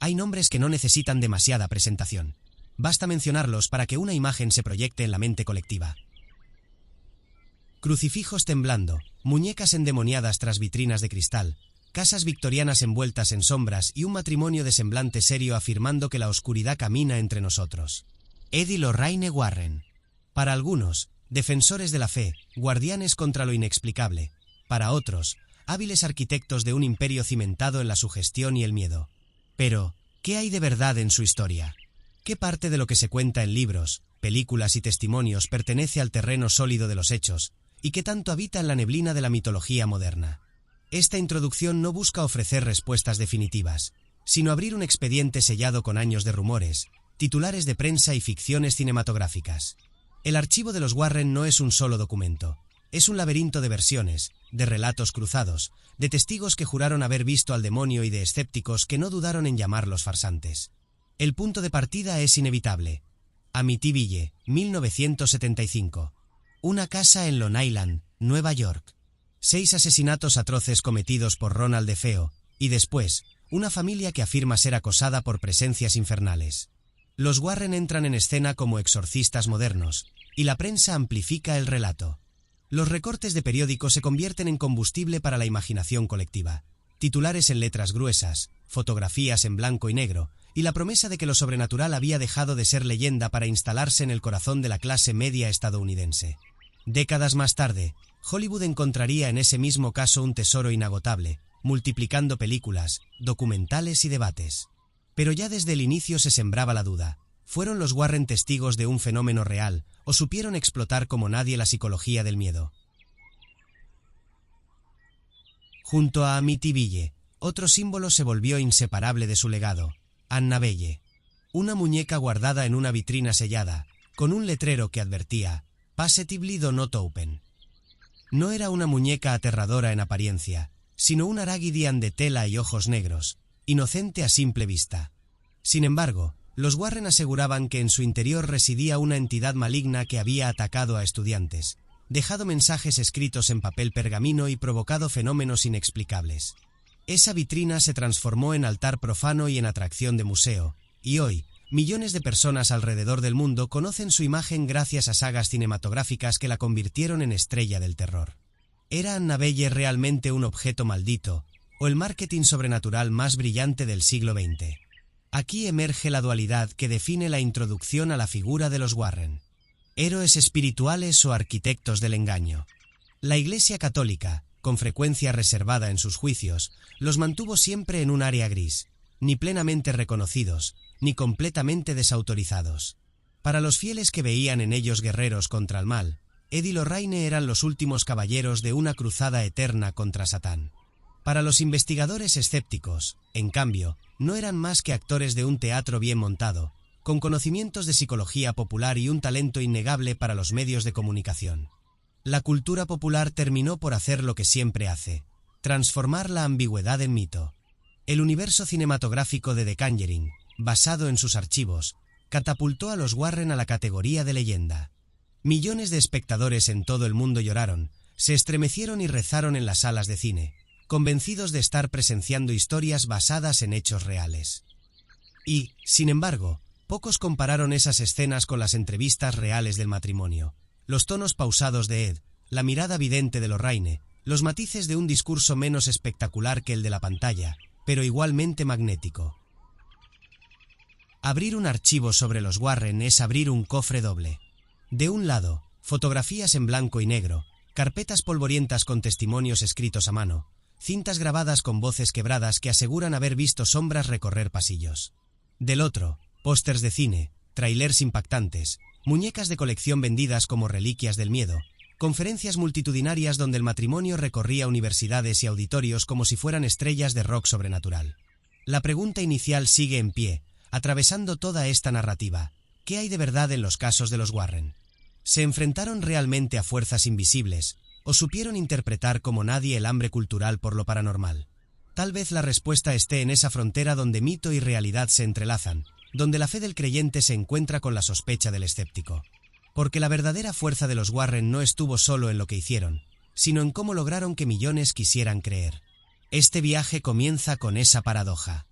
Hay nombres que no necesitan demasiada presentación. Basta mencionarlos para que una imagen se proyecte en la mente colectiva. Crucifijos temblando, muñecas endemoniadas tras vitrinas de cristal, casas victorianas envueltas en sombras y un matrimonio de semblante serio afirmando que la oscuridad camina entre nosotros. Ed y Lorraine Warren. Para algunos, defensores de la fe, guardianes contra lo inexplicable. Para otros, hábiles arquitectos de un imperio cimentado en la sugestión y el miedo. Pero, ¿qué hay de verdad en su historia? ¿Qué parte de lo que se cuenta en libros, películas y testimonios pertenece al terreno sólido de los hechos, y qué tanto habita en la neblina de la mitología moderna? Esta introducción no busca ofrecer respuestas definitivas, sino abrir un expediente sellado con años de rumores, titulares de prensa y ficciones cinematográficas. El archivo de los Warren no es un solo documento. Es un laberinto de versiones, de relatos cruzados, de testigos que juraron haber visto al demonio y de escépticos que no dudaron en llamarlos farsantes. El punto de partida es inevitable. Amityville, 1975. Una casa en Long Island, Nueva York. 6 asesinatos atroces cometidos por Ronald DeFeo, y después, una familia que afirma ser acosada por presencias infernales. Los Warren entran en escena como exorcistas modernos, y la prensa amplifica el relato. Los recortes de periódico se convierten en combustible para la imaginación colectiva. Titulares en letras gruesas, fotografías en blanco y negro, y la promesa de que lo sobrenatural había dejado de ser leyenda para instalarse en el corazón de la clase media estadounidense. Décadas más tarde, Hollywood encontraría en ese mismo caso un tesoro inagotable, multiplicando películas, documentales y debates. Pero ya desde el inicio se sembraba la duda. ¿Fueron los Warren testigos de un fenómeno real, o supieron explotar como nadie la psicología del miedo? Junto a Amityville, otro símbolo se volvió inseparable de su legado: Annabelle. Una muñeca guardada en una vitrina sellada, con un letrero que advertía: Positively do not open. No era una muñeca aterradora en apariencia, sino un Aragidian de tela y ojos negros, inocente a simple vista. Sin embargo, los Warren aseguraban que en su interior residía una entidad maligna que había atacado a estudiantes, dejado mensajes escritos en papel pergamino y provocado fenómenos inexplicables. Esa vitrina se transformó en altar profano y en atracción de museo, y hoy, millones de personas alrededor del mundo conocen su imagen gracias a sagas cinematográficas que la convirtieron en estrella del terror. ¿Era Annabelle realmente un objeto maldito, o el marketing sobrenatural más brillante del siglo XX? Aquí emerge la dualidad que define la introducción a la figura de los Warren. ¿Héroes espirituales o arquitectos del engaño? La Iglesia Católica, con frecuencia reservada en sus juicios, los mantuvo siempre en un área gris, ni plenamente reconocidos, ni completamente desautorizados. Para los fieles que veían en ellos guerreros contra el mal, Ed y Lorraine eran los últimos caballeros de una cruzada eterna contra Satán. Para los investigadores escépticos, en cambio, no eran más que actores de un teatro bien montado, con conocimientos de psicología popular y un talento innegable para los medios de comunicación. La cultura popular terminó por hacer lo que siempre hace: transformar la ambigüedad en mito. El universo cinematográfico de The Conjuring, basado en sus archivos, catapultó a los Warren a la categoría de leyenda. Millones de espectadores en todo el mundo lloraron, se estremecieron y rezaron en las salas de cine, convencidos de estar presenciando historias basadas en hechos reales. Y, sin embargo, pocos compararon esas escenas con las entrevistas reales del matrimonio, los tonos pausados de Ed, la mirada vidente de Lorraine, los matices de un discurso menos espectacular que el de la pantalla, pero igualmente magnético. Abrir un archivo sobre los Warren es abrir un cofre doble. De un lado, fotografías en blanco y negro, carpetas polvorientas con testimonios escritos a mano, cintas grabadas con voces quebradas que aseguran haber visto sombras recorrer pasillos. Del otro, pósters de cine, trailers impactantes, muñecas de colección vendidas como reliquias del miedo, conferencias multitudinarias donde el matrimonio recorría universidades y auditorios como si fueran estrellas de rock sobrenatural. La pregunta inicial sigue en pie, atravesando toda esta narrativa: ¿qué hay de verdad en los casos de los Warren? ¿Se enfrentaron realmente a fuerzas invisibles, o supieron interpretar como nadie el hambre cultural por lo paranormal? Tal vez la respuesta esté en esa frontera donde mito y realidad se entrelazan, donde la fe del creyente se encuentra con la sospecha del escéptico. Porque la verdadera fuerza de los Warren no estuvo solo en lo que hicieron, sino en cómo lograron que millones quisieran creer. Este viaje comienza con esa paradoja.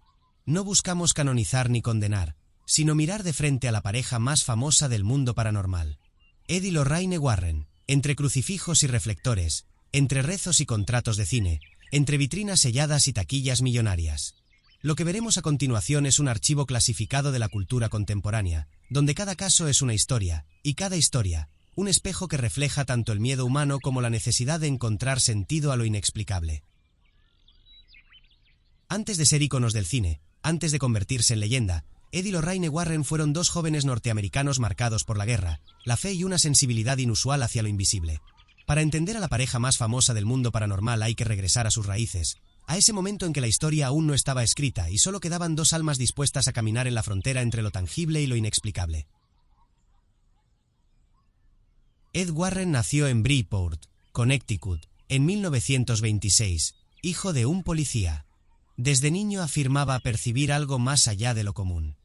No buscamos canonizar ni condenar, sino mirar de frente a la pareja más famosa del mundo paranormal. Ed y Lorraine Warren, entre crucifijos y reflectores, entre rezos y contratos de cine, entre vitrinas selladas y taquillas millonarias. Lo que veremos a continuación es un archivo clasificado de la cultura contemporánea, donde cada caso es una historia, y cada historia, un espejo que refleja tanto el miedo humano como la necesidad de encontrar sentido a lo inexplicable. Antes de ser íconos del cine, antes de convertirse en leyenda, Ed y Lorraine Warren fueron dos jóvenes norteamericanos marcados por la guerra, la fe y una sensibilidad inusual hacia lo invisible. Para entender a la pareja más famosa del mundo paranormal hay que regresar a sus raíces, a ese momento en que la historia aún no estaba escrita y solo quedaban dos almas dispuestas a caminar en la frontera entre lo tangible y lo inexplicable. Ed Warren nació en Bridgeport, Connecticut, en 1926, hijo de un policía. Desde niño afirmaba percibir algo más allá de lo común.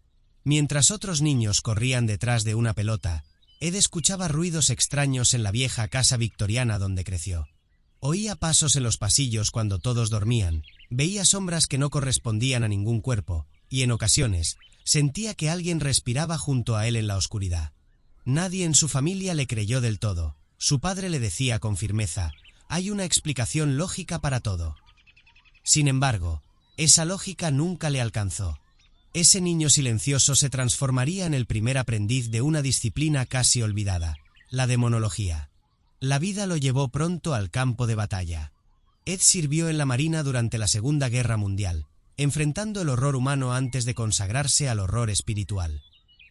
Mientras otros niños corrían detrás de una pelota, Ed escuchaba ruidos extraños en la vieja casa victoriana donde creció. Oía pasos en los pasillos cuando todos dormían, veía sombras que no correspondían a ningún cuerpo, y en ocasiones, sentía que alguien respiraba junto a él en la oscuridad. Nadie en su familia le creyó del todo. Su padre le decía con firmeza: hay una explicación lógica para todo. Sin embargo, esa lógica nunca le alcanzó. Ese niño silencioso se transformaría en el primer aprendiz de una disciplina casi olvidada, la demonología. La vida lo llevó pronto al campo de batalla. Ed sirvió en la Marina durante la Segunda Guerra Mundial, enfrentando el horror humano antes de consagrarse al horror espiritual.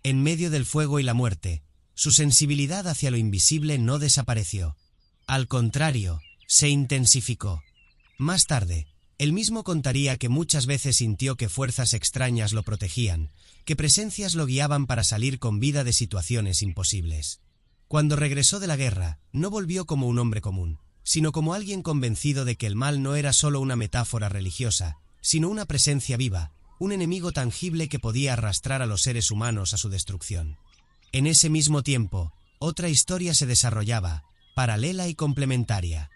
En medio del fuego y la muerte, su sensibilidad hacia lo invisible no desapareció. Al contrario, se intensificó. Más tarde, él mismo contaría que muchas veces sintió que fuerzas extrañas lo protegían, que presencias lo guiaban para salir con vida de situaciones imposibles. Cuando regresó de la guerra, no volvió como un hombre común, sino como alguien convencido de que el mal no era solo una metáfora religiosa, sino una presencia viva, un enemigo tangible que podía arrastrar a los seres humanos a su destrucción. En ese mismo tiempo, otra historia se desarrollaba, paralela y complementaria.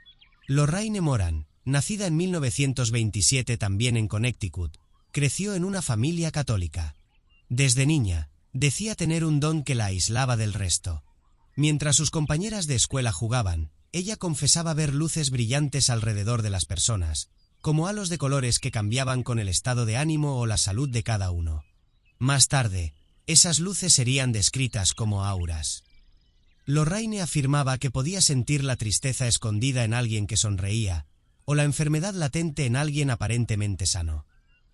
Lorraine Moran, nacida en 1927 también en Connecticut, creció en una familia católica. Desde niña, decía tener un don que la aislaba del resto. Mientras sus compañeras de escuela jugaban, ella confesaba ver luces brillantes alrededor de las personas, como halos de colores que cambiaban con el estado de ánimo o la salud de cada uno. Más tarde, esas luces serían descritas como auras. Lorraine afirmaba que podía sentir la tristeza escondida en alguien que sonreía, o la enfermedad latente en alguien aparentemente sano.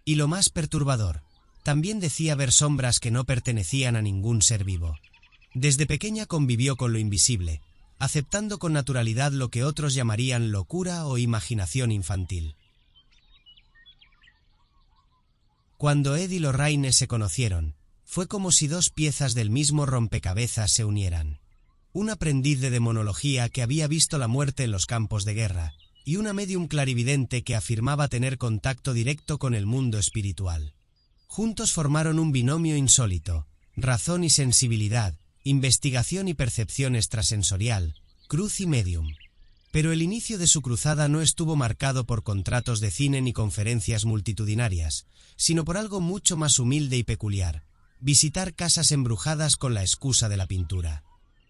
Y lo más perturbador, también decía ver sombras que no pertenecían a ningún ser vivo. Desde pequeña convivió con lo invisible, aceptando con naturalidad lo que otros llamarían locura o imaginación infantil. Cuando Ed y Lorraine se conocieron, fue como si dos piezas del mismo rompecabezas se unieran. Un aprendiz de demonología que había visto la muerte en los campos de guerra, y una médium clarividente que afirmaba tener contacto directo con el mundo espiritual. Juntos formaron un binomio insólito: razón y sensibilidad, investigación y percepción extrasensorial, cruz y medium. Pero el inicio de su cruzada no estuvo marcado por contratos de cine ni conferencias multitudinarias, sino por algo mucho más humilde y peculiar: visitar casas embrujadas con la excusa de la pintura.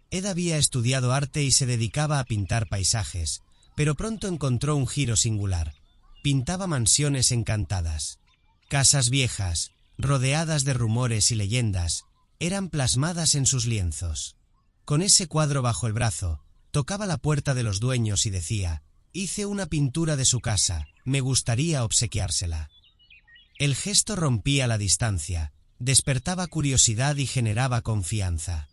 Ed había estudiado arte y se dedicaba a pintar paisajes, pero pronto encontró un giro singular. Pintaba mansiones encantadas. Casas viejas, rodeadas de rumores y leyendas, eran plasmadas en sus lienzos. Con ese cuadro bajo el brazo, tocaba la puerta de los dueños y decía: hice una pintura de su casa, me gustaría obsequiársela. El gesto rompía la distancia, despertaba curiosidad y generaba confianza.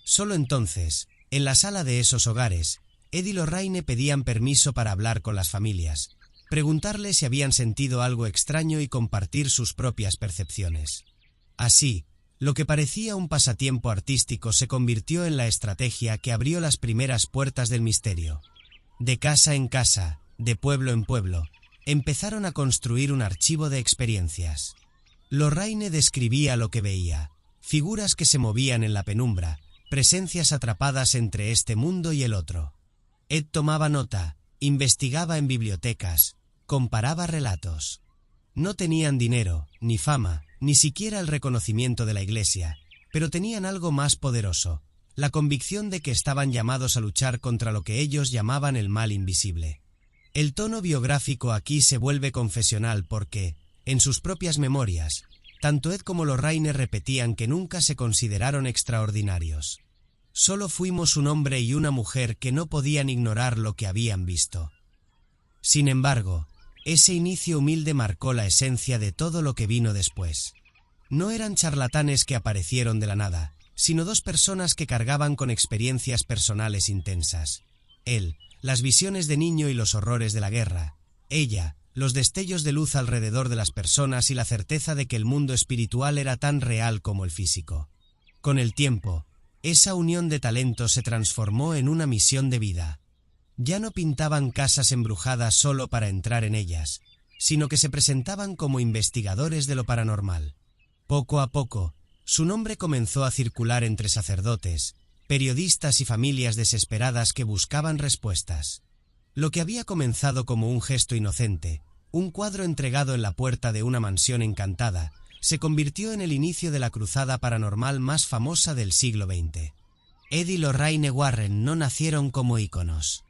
Solo entonces, en la sala de esos hogares, Ed y Lorraine pedían permiso para hablar con las familias, preguntarles si habían sentido algo extraño y compartir sus propias percepciones. Así, lo que parecía un pasatiempo artístico se convirtió en la estrategia que abrió las primeras puertas del misterio. De casa en casa, de pueblo en pueblo, empezaron a construir un archivo de experiencias. Lorraine describía lo que veía: figuras que se movían en la penumbra, presencias atrapadas entre este mundo y el otro. Ed tomaba nota, investigaba en bibliotecas, comparaba relatos. No tenían dinero, ni fama, ni siquiera el reconocimiento de la Iglesia, pero tenían algo más poderoso, la convicción de que estaban llamados a luchar contra lo que ellos llamaban el mal invisible. El tono biográfico aquí se vuelve confesional porque, en sus propias memorias, tanto Ed como Lorraine repetían que nunca se consideraron extraordinarios. Solo fuimos un hombre y una mujer que no podían ignorar lo que habían visto. Sin embargo, ese inicio humilde marcó la esencia de todo lo que vino después. No eran charlatanes que aparecieron de la nada, sino dos personas que cargaban con experiencias personales intensas. Él, las visiones de niño y los horrores de la guerra. Ella, los destellos de luz alrededor de las personas y la certeza de que el mundo espiritual era tan real como el físico. Con el tiempo, esa unión de talentos se transformó en una misión de vida. Ya no pintaban casas embrujadas solo para entrar en ellas, sino que se presentaban como investigadores de lo paranormal. Poco a poco, su nombre comenzó a circular entre sacerdotes, periodistas y familias desesperadas que buscaban respuestas. Lo que había comenzado como un gesto inocente, un cuadro entregado en la puerta de una mansión encantada, se convirtió en el inicio de la cruzada paranormal más famosa del siglo XX. Ed y Lorraine Warren no nacieron como íconos.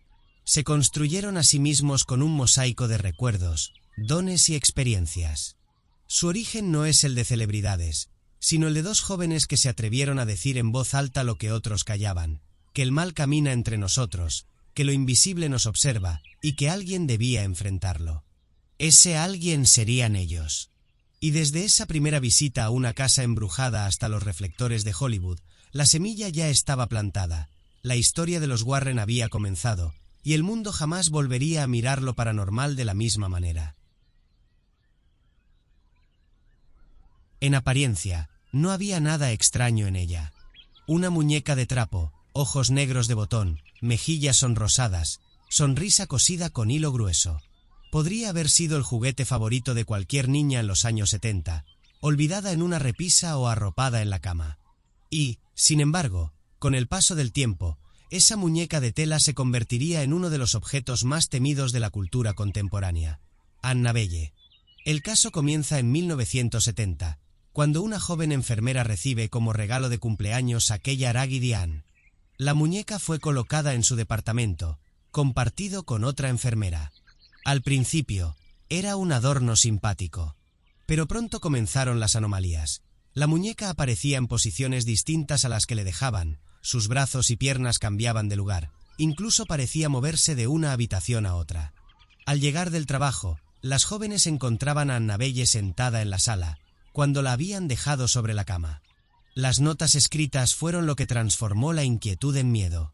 Se construyeron a sí mismos con un mosaico de recuerdos, dones y experiencias. Su origen no es el de celebridades, sino el de dos jóvenes que se atrevieron a decir en voz alta lo que otros callaban, que el mal camina entre nosotros, que lo invisible nos observa y que alguien debía enfrentarlo. Ese alguien serían ellos. Y desde esa primera visita a una casa embrujada hasta los reflectores de Hollywood, la semilla ya estaba plantada, la historia de los Warren había comenzado, y el mundo jamás volvería a mirar lo paranormal de la misma manera. En apariencia, no había nada extraño en ella. Una muñeca de trapo, ojos negros de botón, mejillas sonrosadas, sonrisa cosida con hilo grueso. Podría haber sido el juguete favorito de cualquier niña en los años 70, olvidada en una repisa o arropada en la cama. Y, sin embargo, con el paso del tiempo, esa muñeca de tela se convertiría en uno de los objetos más temidos de la cultura contemporánea. Annabelle. El caso comienza en 1970, cuando una joven enfermera recibe como regalo de cumpleaños aquella Raggedy Ann. La muñeca fue colocada en su departamento, compartido con otra enfermera. Al principio, era un adorno simpático. Pero pronto comenzaron las anomalías. La muñeca aparecía en posiciones distintas a las que le dejaban, sus brazos y piernas cambiaban de lugar, incluso parecía moverse de una habitación a otra. Al llegar del trabajo, las jóvenes encontraban a Annabelle sentada en la sala, cuando la habían dejado sobre la cama. Las notas escritas fueron lo que transformó la inquietud en miedo.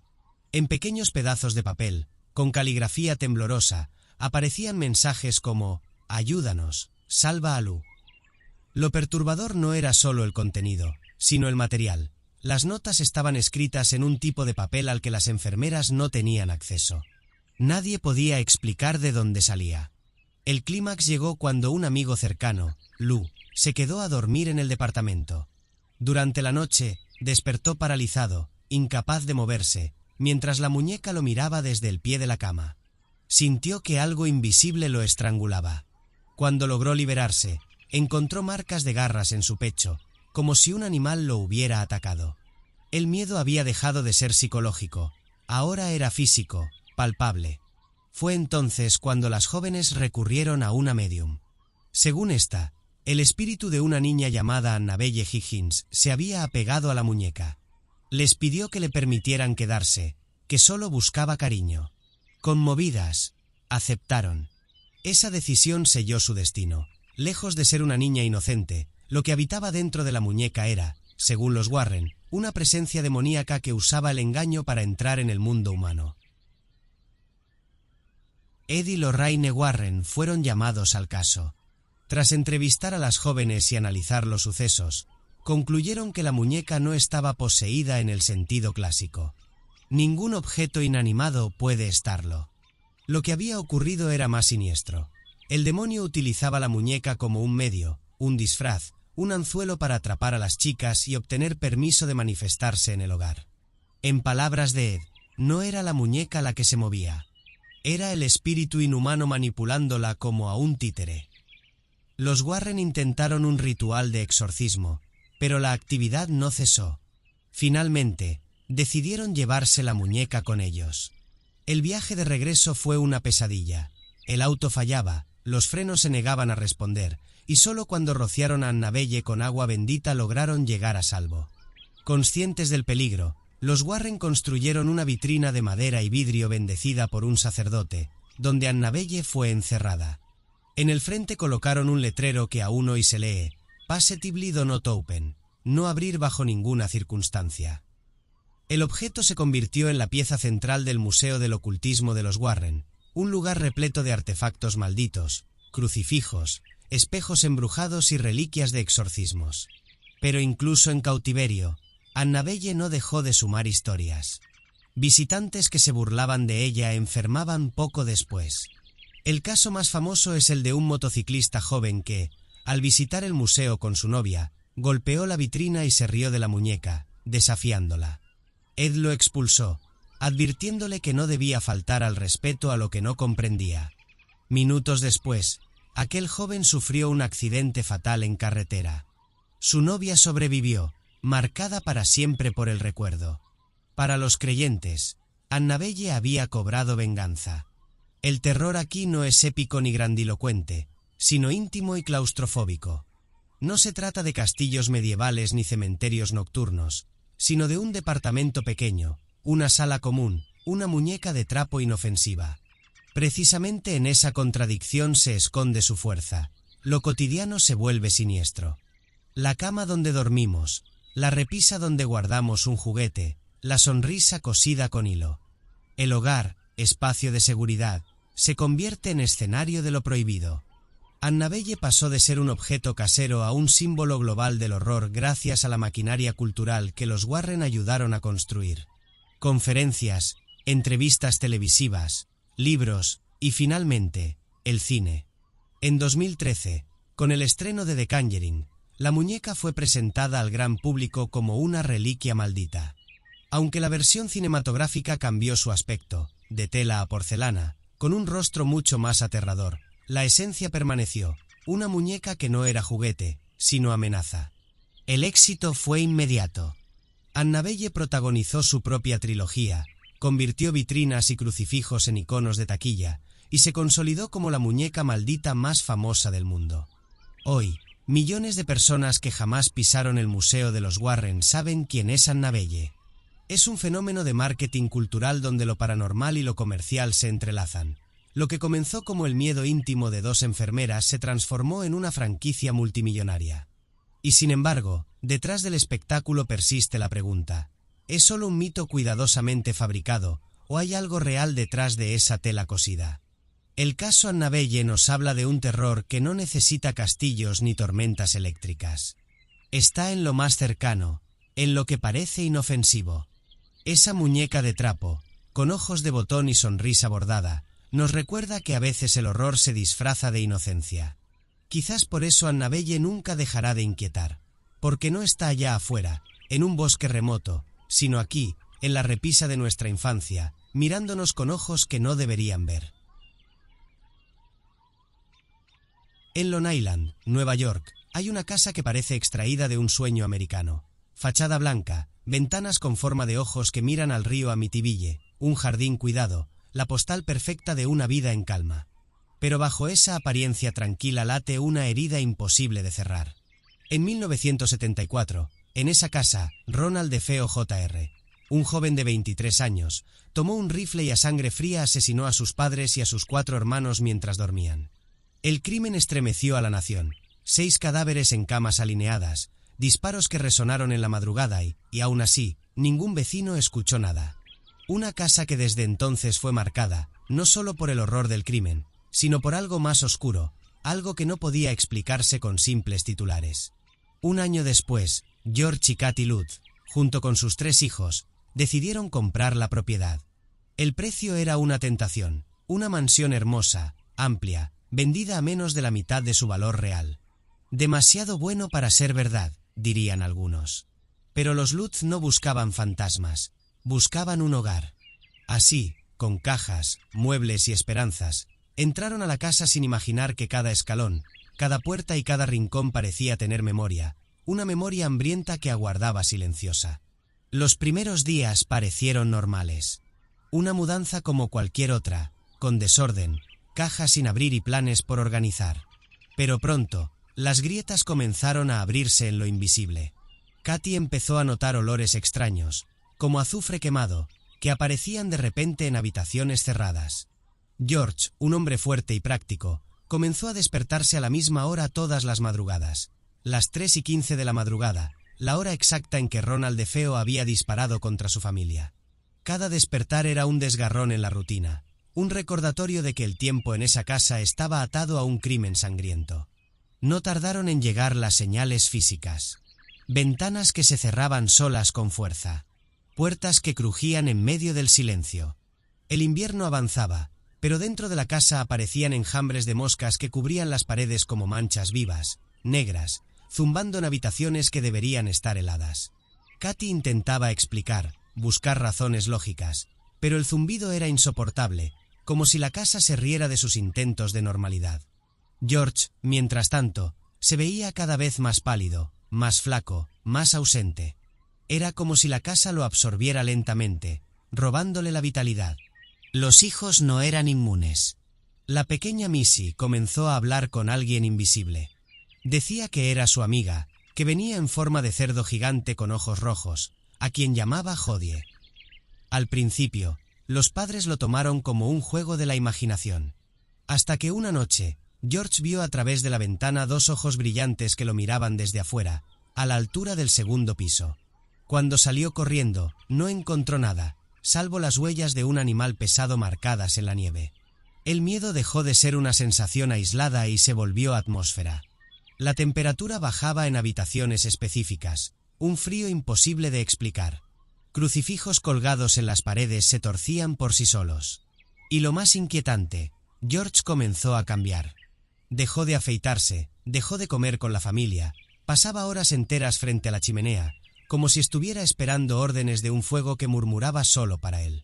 En pequeños pedazos de papel, con caligrafía temblorosa, aparecían mensajes como «Ayúdanos, salva a Lou». Lo perturbador no era solo el contenido, sino el material. Las notas estaban escritas en un tipo de papel al que las enfermeras no tenían acceso. Nadie podía explicar de dónde salía. El clímax llegó cuando un amigo cercano, Lou, se quedó a dormir en el departamento. Durante la noche, despertó paralizado, incapaz de moverse, mientras la muñeca lo miraba desde el pie de la cama. Sintió que algo invisible lo estrangulaba. Cuando logró liberarse, encontró marcas de garras en su pecho, como si un animal lo hubiera atacado. El miedo había dejado de ser psicológico, ahora era físico, palpable. Fue entonces cuando las jóvenes recurrieron a una médium. Según esta, el espíritu de una niña llamada Annabelle Higgins se había apegado a la muñeca. Les pidió que le permitieran quedarse, que solo buscaba cariño. Conmovidas, aceptaron. Esa decisión selló su destino. Lejos de ser una niña inocente, lo que habitaba dentro de la muñeca era, según los Warren, una presencia demoníaca que usaba el engaño para entrar en el mundo humano. Ed y Lorraine Warren fueron llamados al caso. Tras entrevistar a las jóvenes y analizar los sucesos, concluyeron que la muñeca no estaba poseída en el sentido clásico. Ningún objeto inanimado puede estarlo. Lo que había ocurrido era más siniestro. El demonio utilizaba la muñeca como un medio, un disfraz, un anzuelo para atrapar a las chicas y obtener permiso de manifestarse en el hogar. En palabras de Ed, no era la muñeca la que se movía. Era el espíritu inhumano manipulándola como a un títere. Los Warren intentaron un ritual de exorcismo, pero la actividad no cesó. Finalmente, decidieron llevarse la muñeca con ellos. El viaje de regreso fue una pesadilla. El auto fallaba, los frenos se negaban a responder, y solo cuando rociaron a Annabelle con agua bendita lograron llegar a salvo. Conscientes del peligro, los Warren construyeron una vitrina de madera y vidrio bendecida por un sacerdote, donde Annabelle fue encerrada. En el frente colocaron un letrero que aún hoy se lee: Positively do not open, no abrir bajo ninguna circunstancia. El objeto se convirtió en la pieza central del Museo del Ocultismo de los Warren, un lugar repleto de artefactos malditos, crucifijos, espejos embrujados y reliquias de exorcismos. Pero incluso en cautiverio, Annabelle no dejó de sumar historias. Visitantes que se burlaban de ella enfermaban poco después. El caso más famoso es el de un motociclista joven que, al visitar el museo con su novia, golpeó la vitrina y se rió de la muñeca, desafiándola. Ed lo expulsó, advirtiéndole que no debía faltar al respeto a lo que no comprendía. Minutos después, aquel joven sufrió un accidente fatal en carretera. Su novia sobrevivió, marcada para siempre por el recuerdo. Para los creyentes, Annabelle había cobrado venganza. El terror aquí no es épico ni grandilocuente, sino íntimo y claustrofóbico. No se trata de castillos medievales ni cementerios nocturnos, sino de un departamento pequeño, una sala común, una muñeca de trapo inofensiva. Precisamente en esa contradicción se esconde su fuerza. Lo cotidiano se vuelve siniestro. La cama donde dormimos, la repisa donde guardamos un juguete, la sonrisa cosida con hilo. El hogar, espacio de seguridad, se convierte en escenario de lo prohibido. Annabelle pasó de ser un objeto casero a un símbolo global del horror gracias a la maquinaria cultural que los Warren ayudaron a construir. Conferencias, entrevistas televisivas, libros y finalmente, el cine. En 2013, con el estreno de The Conjuring, la muñeca fue presentada al gran público como una reliquia maldita. Aunque la versión cinematográfica cambió su aspecto, de tela a porcelana, con un rostro mucho más aterrador, la esencia permaneció, una muñeca que no era juguete, sino amenaza. El éxito fue inmediato. Annabelle protagonizó su propia trilogía, convirtió vitrinas y crucifijos en iconos de taquilla, y se consolidó como la muñeca maldita más famosa del mundo. Hoy, millones de personas que jamás pisaron el museo de los Warren saben quién es Annabelle. Es un fenómeno de marketing cultural donde lo paranormal y lo comercial se entrelazan. Lo que comenzó como el miedo íntimo de dos enfermeras se transformó en una franquicia multimillonaria. Y sin embargo, detrás del espectáculo persiste la pregunta: ¿es solo un mito cuidadosamente fabricado, o hay algo real detrás de esa tela cosida? El caso Annabelle nos habla de un terror que no necesita castillos ni tormentas eléctricas. Está en lo más cercano, en lo que parece inofensivo. Esa muñeca de trapo, con ojos de botón y sonrisa bordada, nos recuerda que a veces el horror se disfraza de inocencia. Quizás por eso Annabelle nunca dejará de inquietar, porque no está allá afuera, en un bosque remoto, sino aquí, en la repisa de nuestra infancia, mirándonos con ojos que no deberían ver. En Long Island, Nueva York, hay una casa que parece extraída de un sueño americano. Fachada blanca, ventanas con forma de ojos que miran al río Amityville, un jardín cuidado, la postal perfecta de una vida en calma. Pero bajo esa apariencia tranquila late una herida imposible de cerrar. En 1974, en esa casa, Ronald DeFeo Jr., un joven de 23 años, tomó un rifle y a sangre fría asesinó a sus padres y a sus 4 hermanos mientras dormían. El crimen estremeció a la nación. 6 cadáveres en camas alineadas, disparos que resonaron en la madrugada y, aún así, ningún vecino escuchó nada. Una casa que desde entonces fue marcada, no solo por el horror del crimen, sino por algo más oscuro, algo que no podía explicarse con simples titulares. Un año después, George y Katy Lutz, junto con sus 3 hijos, decidieron comprar la propiedad. El precio era una tentación, una mansión hermosa, amplia, vendida a menos de la mitad de su valor real. Demasiado bueno para ser verdad, dirían algunos. Pero los Lutz no buscaban fantasmas, buscaban un hogar. Así, con cajas, muebles y esperanzas, entraron a la casa sin imaginar que cada escalón, Cada puerta y cada rincón parecía tener memoria, una memoria hambrienta que aguardaba silenciosa. Los primeros días parecieron normales. Una mudanza como cualquier otra, con desorden, cajas sin abrir y planes por organizar. Pero pronto, las grietas comenzaron a abrirse en lo invisible. Katy empezó a notar olores extraños, como azufre quemado, que aparecían de repente en habitaciones cerradas. George, un hombre fuerte y práctico, comenzó a despertarse a la misma hora todas las madrugadas. Las 3:15 de la madrugada, la hora exacta en que Ronald DeFeo había disparado contra su familia. Cada despertar era un desgarrón en la rutina, un recordatorio de que el tiempo en esa casa estaba atado a un crimen sangriento. No tardaron en llegar las señales físicas. Ventanas que se cerraban solas con fuerza. Puertas que crujían en medio del silencio. El invierno avanzaba, pero dentro de la casa aparecían enjambres de moscas que cubrían las paredes como manchas vivas, negras, zumbando en habitaciones que deberían estar heladas. Katy intentaba explicar, buscar razones lógicas, pero el zumbido era insoportable, como si la casa se riera de sus intentos de normalidad. George, mientras tanto, se veía cada vez más pálido, más flaco, más ausente. Era como si la casa lo absorbiera lentamente, robándole la vitalidad. Los hijos no eran inmunes. La pequeña Missy comenzó a hablar con alguien invisible. Decía que era su amiga, que venía en forma de cerdo gigante con ojos rojos, a quien llamaba Jodie. Al principio, los padres lo tomaron como un juego de la imaginación. Hasta que una noche, George vio a través de la ventana dos ojos brillantes que lo miraban desde afuera, a la altura del segundo piso. Cuando salió corriendo, no encontró nada, salvo las huellas de un animal pesado marcadas en la nieve. El miedo dejó de ser una sensación aislada y se volvió atmósfera. La temperatura bajaba en habitaciones específicas, un frío imposible de explicar. Crucifijos colgados en las paredes se torcían por sí solos. Y lo más inquietante, George comenzó a cambiar. Dejó de afeitarse, dejó de comer con la familia, pasaba horas enteras frente a la chimenea, como si estuviera esperando órdenes de un fuego que murmuraba solo para él.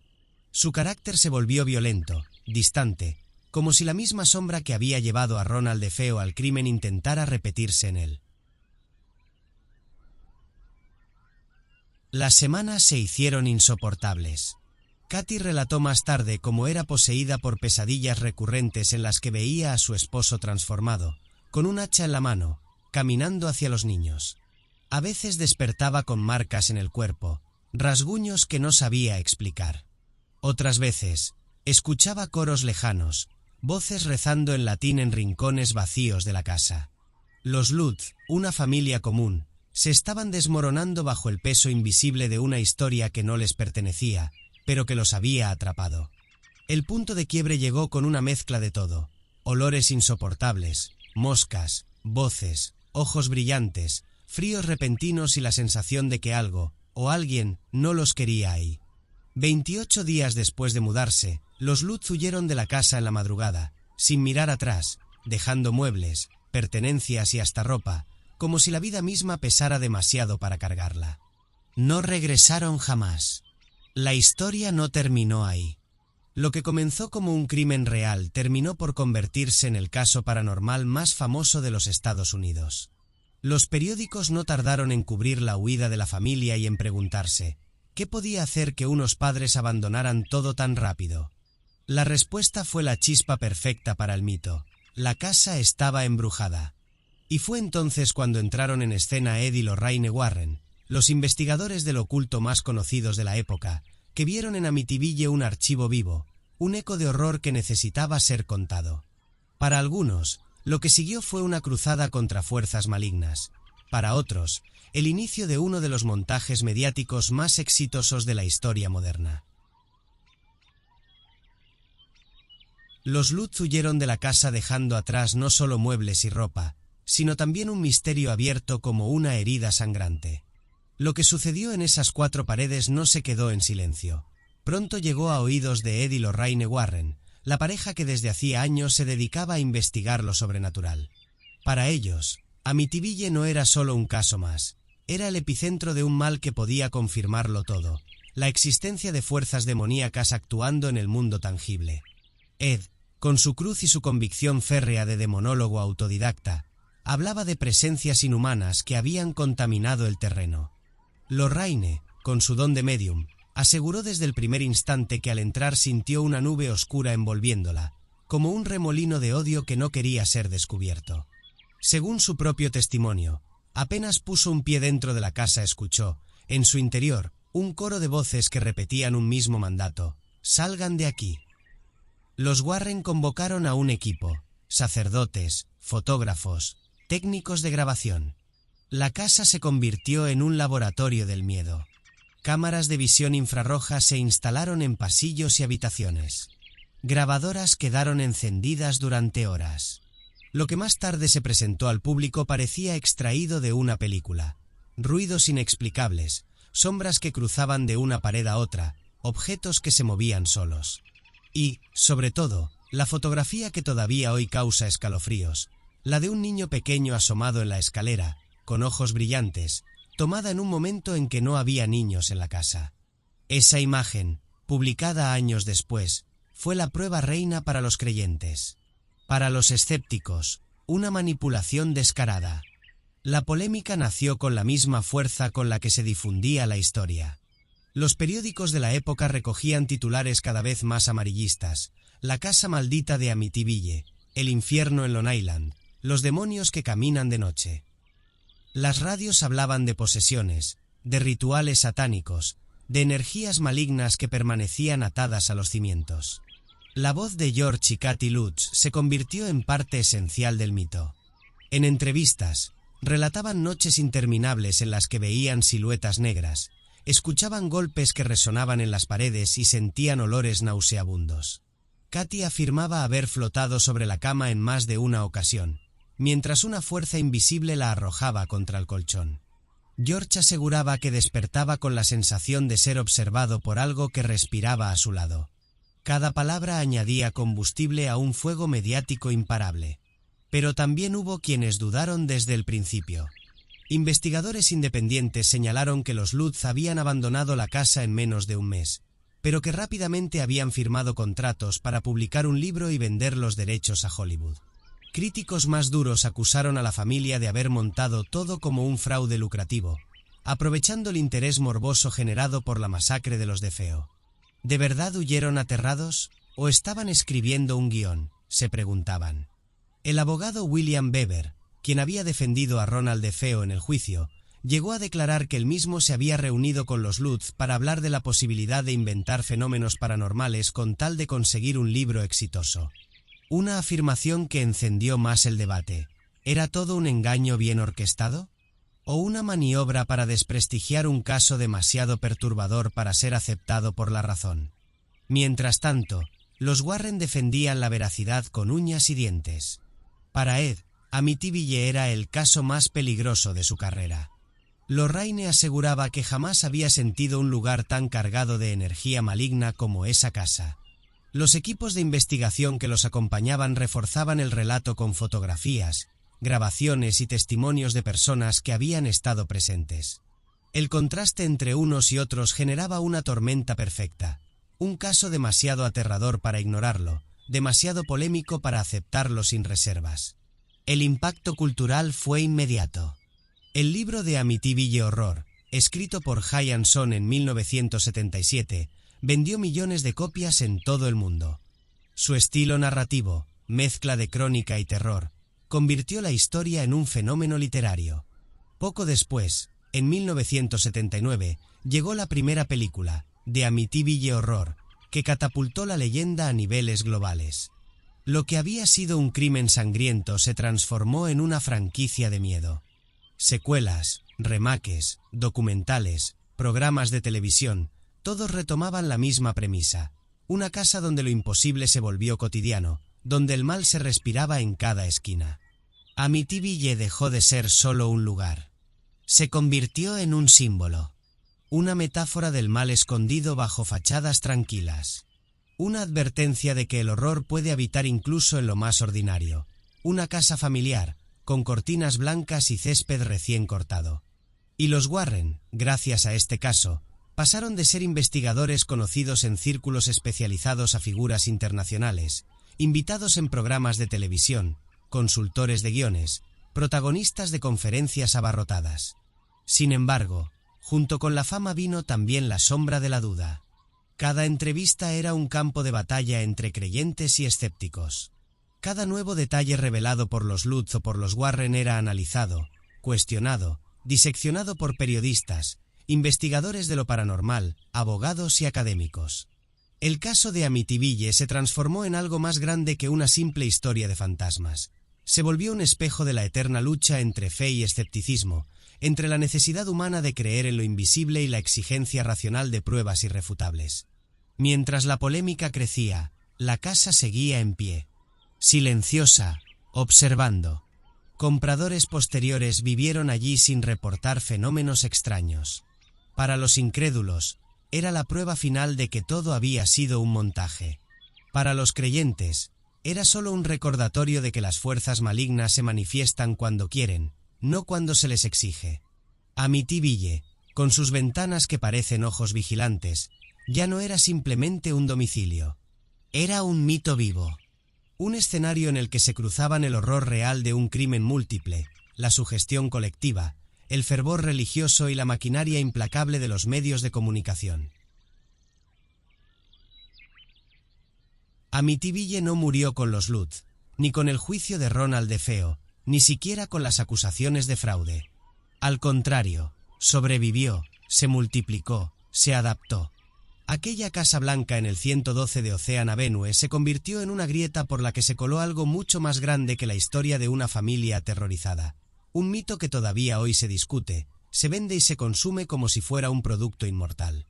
Su carácter se volvió violento, distante, como si la misma sombra que había llevado a Ronald DeFeo al crimen intentara repetirse en él. Las semanas se hicieron insoportables. Katy relató más tarde cómo era poseída por pesadillas recurrentes en las que veía a su esposo transformado, con un hacha en la mano, caminando hacia los niños. A veces despertaba con marcas en el cuerpo, rasguños que no sabía explicar. Otras veces, escuchaba coros lejanos, voces rezando en latín en rincones vacíos de la casa. Los Lutz, una familia común, se estaban desmoronando bajo el peso invisible de una historia que no les pertenecía, pero que los había atrapado. El punto de quiebre llegó con una mezcla de todo: olores insoportables, moscas, voces, ojos brillantes, fríos repentinos y la sensación de que algo, o alguien, no los quería ahí. 28 días después de mudarse, los Lutz huyeron de la casa en la madrugada, sin mirar atrás, dejando muebles, pertenencias y hasta ropa, como si la vida misma pesara demasiado para cargarla. No regresaron jamás. La historia no terminó ahí. Lo que comenzó como un crimen real terminó por convertirse en el caso paranormal más famoso de los Estados Unidos. Los periódicos no tardaron en cubrir la huida de la familia y en preguntarse, ¿qué podía hacer que unos padres abandonaran todo tan rápido? La respuesta fue la chispa perfecta para el mito: la casa estaba embrujada. Y fue entonces cuando entraron en escena Ed y Lorraine Warren, los investigadores del oculto más conocidos de la época, que vieron en Amityville un archivo vivo, un eco de horror que necesitaba ser contado. Para algunos, lo que siguió fue una cruzada contra fuerzas malignas. Para otros, el inicio de uno de los montajes mediáticos más exitosos de la historia moderna. Los Lutz huyeron de la casa dejando atrás no solo muebles y ropa, sino también un misterio abierto como una herida sangrante. Lo que sucedió en esas 4 paredes no se quedó en silencio. Pronto llegó a oídos de Ed y Lorraine Warren, la pareja que desde hacía años se dedicaba a investigar lo sobrenatural. Para ellos, Amityville no era solo un caso más, era el epicentro de un mal que podía confirmarlo todo: la existencia de fuerzas demoníacas actuando en el mundo tangible. Ed, Con su cruz y su convicción férrea de demonólogo autodidacta, hablaba de presencias inhumanas que habían contaminado el terreno. Lorraine, con su don de medium, aseguró desde el primer instante que al entrar sintió una nube oscura envolviéndola, como un remolino de odio que no quería ser descubierto. Según su propio testimonio, apenas puso un pie dentro de la casa escuchó, en su interior, un coro de voces que repetían un mismo mandato: «Salgan de aquí». Los Warren convocaron a un equipo, sacerdotes, fotógrafos, técnicos de grabación. La casa se convirtió en un laboratorio del miedo. Cámaras de visión infrarroja se instalaron en pasillos y habitaciones. Grabadoras quedaron encendidas durante horas. Lo que más tarde se presentó al público parecía extraído de una película. Ruidos inexplicables, sombras que cruzaban de una pared a otra, objetos que se movían solos. Y, sobre todo, la fotografía que todavía hoy causa escalofríos, la de un niño pequeño asomado en la escalera, con ojos brillantes, tomada en un momento en que no había niños en la casa. Esa imagen, publicada años después, fue la prueba reina para los creyentes. Para los escépticos, una manipulación descarada. La polémica nació con la misma fuerza con la que se difundía la historia. Los periódicos de la época recogían titulares cada vez más amarillistas: la casa maldita de Amityville, el infierno en Long Island, los demonios que caminan de noche. Las radios hablaban de posesiones, de rituales satánicos, de energías malignas que permanecían atadas a los cimientos. La voz de George y Katy Lutz se convirtió en parte esencial del mito. En entrevistas, relataban noches interminables en las que veían siluetas negras, escuchaban golpes que resonaban en las paredes y sentían olores nauseabundos. Katy afirmaba haber flotado sobre la cama en más de una ocasión, mientras una fuerza invisible la arrojaba contra el colchón. George aseguraba que despertaba con la sensación de ser observado por algo que respiraba a su lado. Cada palabra añadía combustible a un fuego mediático imparable. Pero también hubo quienes dudaron desde el principio. Investigadores independientes señalaron que los Lutz habían abandonado la casa en menos de un mes, pero que rápidamente habían firmado contratos para publicar un libro y vender los derechos a Hollywood. Críticos más duros acusaron a la familia de haber montado todo como un fraude lucrativo, aprovechando el interés morboso generado por la masacre de los DeFeo. ¿De verdad huyeron aterrados? ¿O estaban escribiendo un guión?, se preguntaban. El abogado William Weber, quien había defendido a Ronald DeFeo en el juicio, llegó a declarar que él mismo se había reunido con los Lutz para hablar de la posibilidad de inventar fenómenos paranormales con tal de conseguir un libro exitoso. Una afirmación que encendió más el debate. ¿Era todo un engaño bien orquestado? ¿O una maniobra para desprestigiar un caso demasiado perturbador para ser aceptado por la razón? Mientras tanto, los Warren defendían la veracidad con uñas y dientes. Para Ed, Amityville era el caso más peligroso de su carrera. Lorraine aseguraba que jamás había sentido un lugar tan cargado de energía maligna como esa casa. Los equipos de investigación que los acompañaban reforzaban el relato con fotografías, grabaciones y testimonios de personas que habían estado presentes. El contraste entre unos y otros generaba una tormenta perfecta, un caso demasiado aterrador para ignorarlo, demasiado polémico para aceptarlo sin reservas. El impacto cultural fue inmediato. El libro de Amityville Horror, escrito por Jay Anson en 1977, vendió millones de copias en todo el mundo. Su estilo narrativo, mezcla de crónica y terror, convirtió la historia en un fenómeno literario. Poco después, en 1979, llegó la primera película, de Amityville Horror, que catapultó la leyenda a niveles globales. Lo que había sido un crimen sangriento se transformó en una franquicia de miedo. Secuelas, remakes, documentales, programas de televisión, todos retomaban la misma premisa. Una casa donde lo imposible se volvió cotidiano, donde el mal se respiraba en cada esquina. Amityville dejó de ser solo un lugar. Se convirtió en un símbolo. Una metáfora del mal escondido bajo fachadas tranquilas. Una advertencia de que el horror puede habitar incluso en lo más ordinario. Una casa familiar, con cortinas blancas y césped recién cortado. Y los Warren, gracias a este caso, pasaron de ser investigadores conocidos en círculos especializados a figuras internacionales, invitados en programas de televisión, consultores de guiones, protagonistas de conferencias abarrotadas. Sin embargo, junto con la fama vino también la sombra de la duda. Cada entrevista era un campo de batalla entre creyentes y escépticos. Cada nuevo detalle revelado por los Lutz o por los Warren era analizado, cuestionado, diseccionado por periodistas, investigadores de lo paranormal, abogados y académicos. El caso de Amityville se transformó en algo más grande que una simple historia de fantasmas. Se volvió un espejo de la eterna lucha entre fe y escepticismo, entre la necesidad humana de creer en lo invisible y la exigencia racional de pruebas irrefutables. Mientras la polémica crecía, la casa seguía en pie, silenciosa, observando. Compradores posteriores vivieron allí sin reportar fenómenos extraños. Para los incrédulos, era la prueba final de que todo había sido un montaje. Para los creyentes, era solo un recordatorio de que las fuerzas malignas se manifiestan cuando quieren, no cuando se les exige. Amityville, con sus ventanas que parecen ojos vigilantes, ya no era simplemente un domicilio. Era un mito vivo. Un escenario en el que se cruzaban el horror real de un crimen múltiple, la sugestión colectiva, el fervor religioso y la maquinaria implacable de los medios de comunicación. Amityville no murió con los Lutz, ni con el juicio de Ronald DeFeo, ni siquiera con las acusaciones de fraude. Al contrario, sobrevivió, se multiplicó, se adaptó. Aquella Casa Blanca en el 112 de Ocean Avenue se convirtió en una grieta por la que se coló algo mucho más grande que la historia de una familia aterrorizada. Un mito que todavía hoy se discute, se vende y se consume como si fuera un producto inmortal.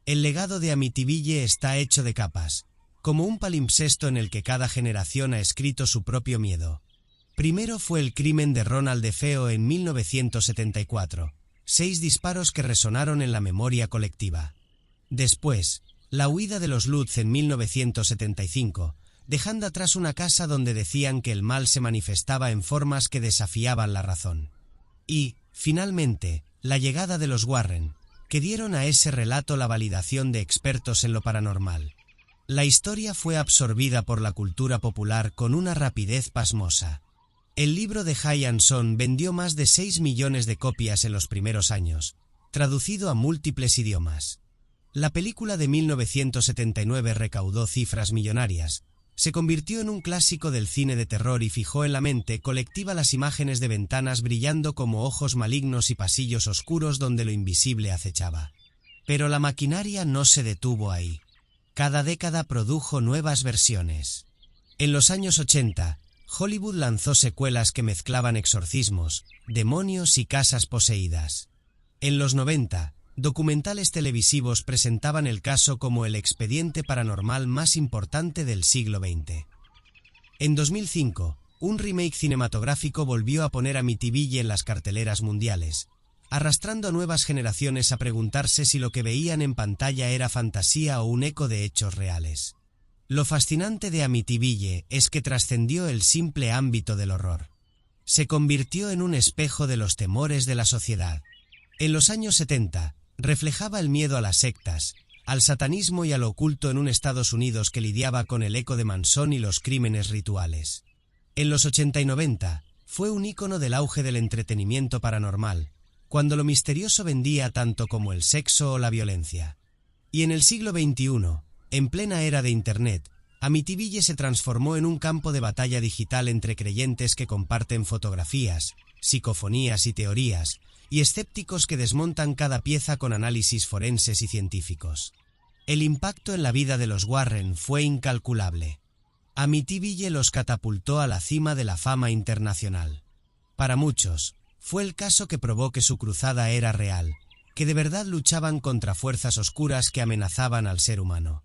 El legado de Amityville está hecho de capas, como un palimpsesto en el que cada generación ha escrito su propio miedo. Primero fue el crimen de Ronald DeFeo en 1974, 6 disparos que resonaron en la memoria colectiva. Después, la huida de los Lutz en 1975, dejando atrás una casa donde decían que el mal se manifestaba en formas que desafiaban la razón. Y, finalmente, la llegada de los Warren, que dieron a ese relato la validación de expertos en lo paranormal. La historia fue absorbida por la cultura popular con una rapidez pasmosa. El libro de High & Son vendió más de 6 millones de copias en los primeros años, traducido a múltiples idiomas. La película de 1979 recaudó cifras millonarias, se convirtió en un clásico del cine de terror y fijó en la mente colectiva las imágenes de ventanas brillando como ojos malignos y pasillos oscuros donde lo invisible acechaba. Pero la maquinaria no se detuvo ahí. Cada década produjo nuevas versiones. En los años 80, Hollywood lanzó secuelas que mezclaban exorcismos, demonios y casas poseídas. En los 90, documentales televisivos presentaban el caso como el expediente paranormal más importante del siglo XX. En 2005, un remake cinematográfico volvió a poner Amityville en las carteleras mundiales, arrastrando a nuevas generaciones a preguntarse si lo que veían en pantalla era fantasía o un eco de hechos reales. Lo fascinante de Amityville es que trascendió el simple ámbito del horror. Se convirtió en un espejo de los temores de la sociedad. En los años 70, reflejaba el miedo a las sectas, al satanismo y a lo oculto en un Estados Unidos que lidiaba con el eco de Manson y los crímenes rituales. En los 80 y 90, fue un ícono del auge del entretenimiento paranormal, cuando lo misterioso vendía tanto como el sexo o la violencia. Y en el siglo XXI, en plena era de Internet, Amityville se transformó en un campo de batalla digital entre creyentes que comparten fotografías, psicofonías y teorías, y escépticos que desmontan cada pieza con análisis forenses y científicos. El impacto en la vida de los Warren fue incalculable. Amityville los catapultó a la cima de la fama internacional. Para muchos, fue el caso que probó que su cruzada era real, que de verdad luchaban contra fuerzas oscuras que amenazaban al ser humano.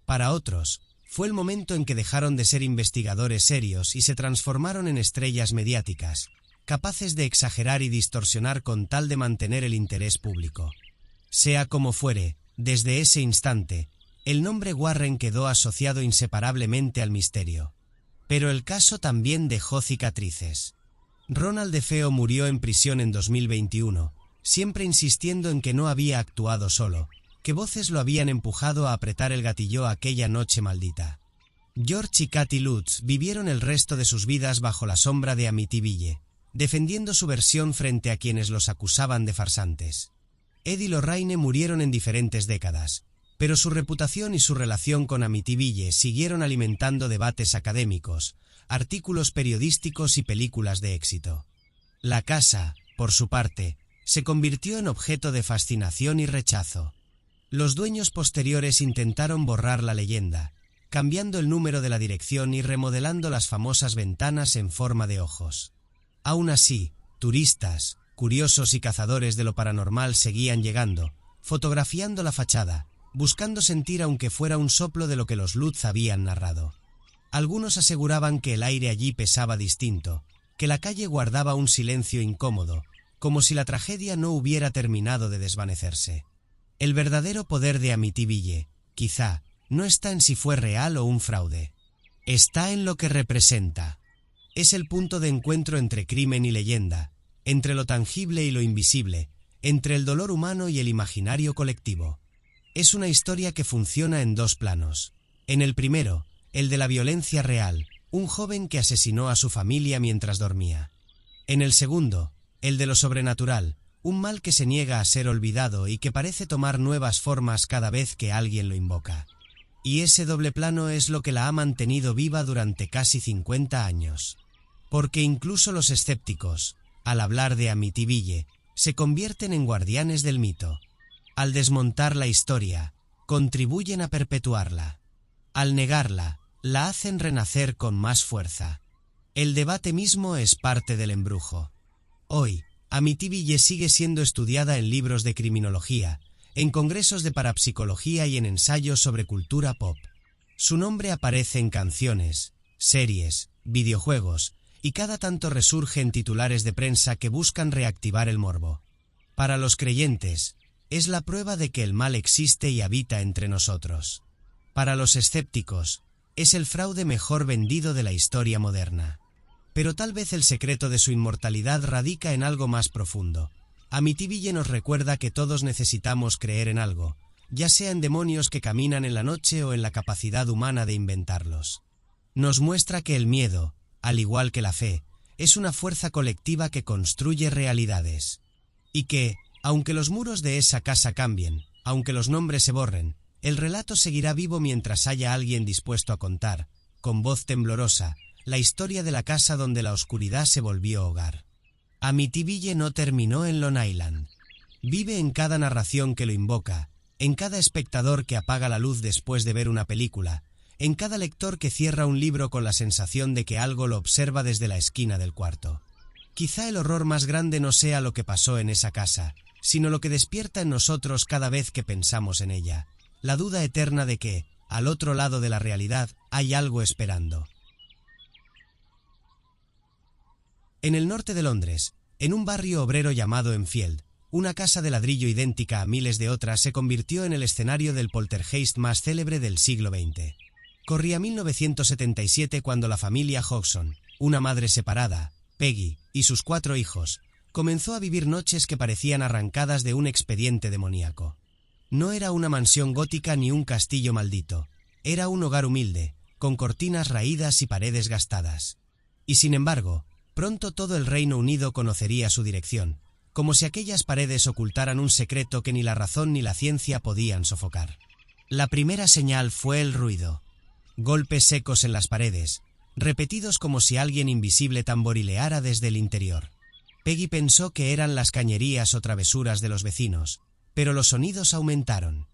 Para otros, fue el momento en que dejaron de ser investigadores serios y se transformaron en estrellas mediáticas, capaces de exagerar y distorsionar con tal de mantener el interés público. Sea como fuere, desde ese instante, el nombre Warren quedó asociado inseparablemente al misterio. Pero el caso también dejó cicatrices. Ronald DeFeo murió en prisión en 2021, siempre insistiendo en que no había actuado solo, que voces lo habían empujado a apretar el gatillo aquella noche maldita. George y Katy Lutz vivieron el resto de sus vidas bajo la sombra de Amityville, defendiendo su versión frente a quienes los acusaban de farsantes. Ed y Lorraine murieron en diferentes décadas, pero su reputación y su relación con Amityville siguieron alimentando debates académicos, artículos periodísticos y películas de éxito. La casa, por su parte, se convirtió en objeto de fascinación y rechazo. Los dueños posteriores intentaron borrar la leyenda, cambiando el número de la dirección y remodelando las famosas ventanas en forma de ojos. Aún así, turistas, curiosos y cazadores de lo paranormal seguían llegando, fotografiando la fachada, buscando sentir aunque fuera un soplo de lo que los Lutz habían narrado. Algunos aseguraban que el aire allí pesaba distinto, que la calle guardaba un silencio incómodo, como si la tragedia no hubiera terminado de desvanecerse. El verdadero poder de Amityville, quizá, no está en si fue real o un fraude. Está en lo que representa. Es el punto de encuentro entre crimen y leyenda, entre lo tangible y lo invisible, entre el dolor humano y el imaginario colectivo. Es una historia que funciona en dos planos. En el primero, el de la violencia real, un joven que asesinó a su familia mientras dormía. En el segundo, el de lo sobrenatural, un mal que se niega a ser olvidado y que parece tomar nuevas formas cada vez que alguien lo invoca. Y ese doble plano es lo que la ha mantenido viva durante casi 50 años. Porque incluso los escépticos, al hablar de Amityville, se convierten en guardianes del mito. Al desmontar la historia, contribuyen a perpetuarla. Al negarla, la hacen renacer con más fuerza. El debate mismo es parte del embrujo. Hoy, Amityville sigue siendo estudiada en libros de criminología, en congresos de parapsicología y en ensayos sobre cultura pop. Su nombre aparece en canciones, series, videojuegos, y cada tanto resurge en titulares de prensa que buscan reactivar el morbo. Para los creyentes, es la prueba de que el mal existe y habita entre nosotros. Para los escépticos, es el fraude mejor vendido de la historia moderna. Pero tal vez el secreto de su inmortalidad radica en algo más profundo. Amityville nos recuerda que todos necesitamos creer en algo, ya sea en demonios que caminan en la noche o en la capacidad humana de inventarlos. Nos muestra que el miedo, al igual que la fe, es una fuerza colectiva que construye realidades. Y que, aunque los muros de esa casa cambien, aunque los nombres se borren, el relato seguirá vivo mientras haya alguien dispuesto a contar, con voz temblorosa, la historia de la casa donde la oscuridad se volvió hogar. Amityville no terminó en Long Island. Vive en cada narración que lo invoca, en cada espectador que apaga la luz después de ver una película, en cada lector que cierra un libro con la sensación de que algo lo observa desde la esquina del cuarto. Quizá el horror más grande no sea lo que pasó en esa casa, sino lo que despierta en nosotros cada vez que pensamos en ella, la duda eterna de que, al otro lado de la realidad, hay algo esperando. En el norte de Londres, en un barrio obrero llamado Enfield, una casa de ladrillo idéntica a miles de otras se convirtió en el escenario del poltergeist más célebre del siglo XX. Corría 1977 cuando la familia Hodgson, una madre separada, Peggy, y sus 4 hijos, comenzó a vivir noches que parecían arrancadas de un expediente demoníaco. No era una mansión gótica ni un castillo maldito, era un hogar humilde, con cortinas raídas y paredes gastadas. Y sin embargo, pronto todo el Reino Unido conocería su dirección, como si aquellas paredes ocultaran un secreto que ni la razón ni la ciencia podían sofocar. La primera señal fue el ruido. Golpes secos en las paredes, repetidos como si alguien invisible tamborileara desde el interior. Peggy pensó que eran las cañerías o travesuras de los vecinos, pero los sonidos aumentaron.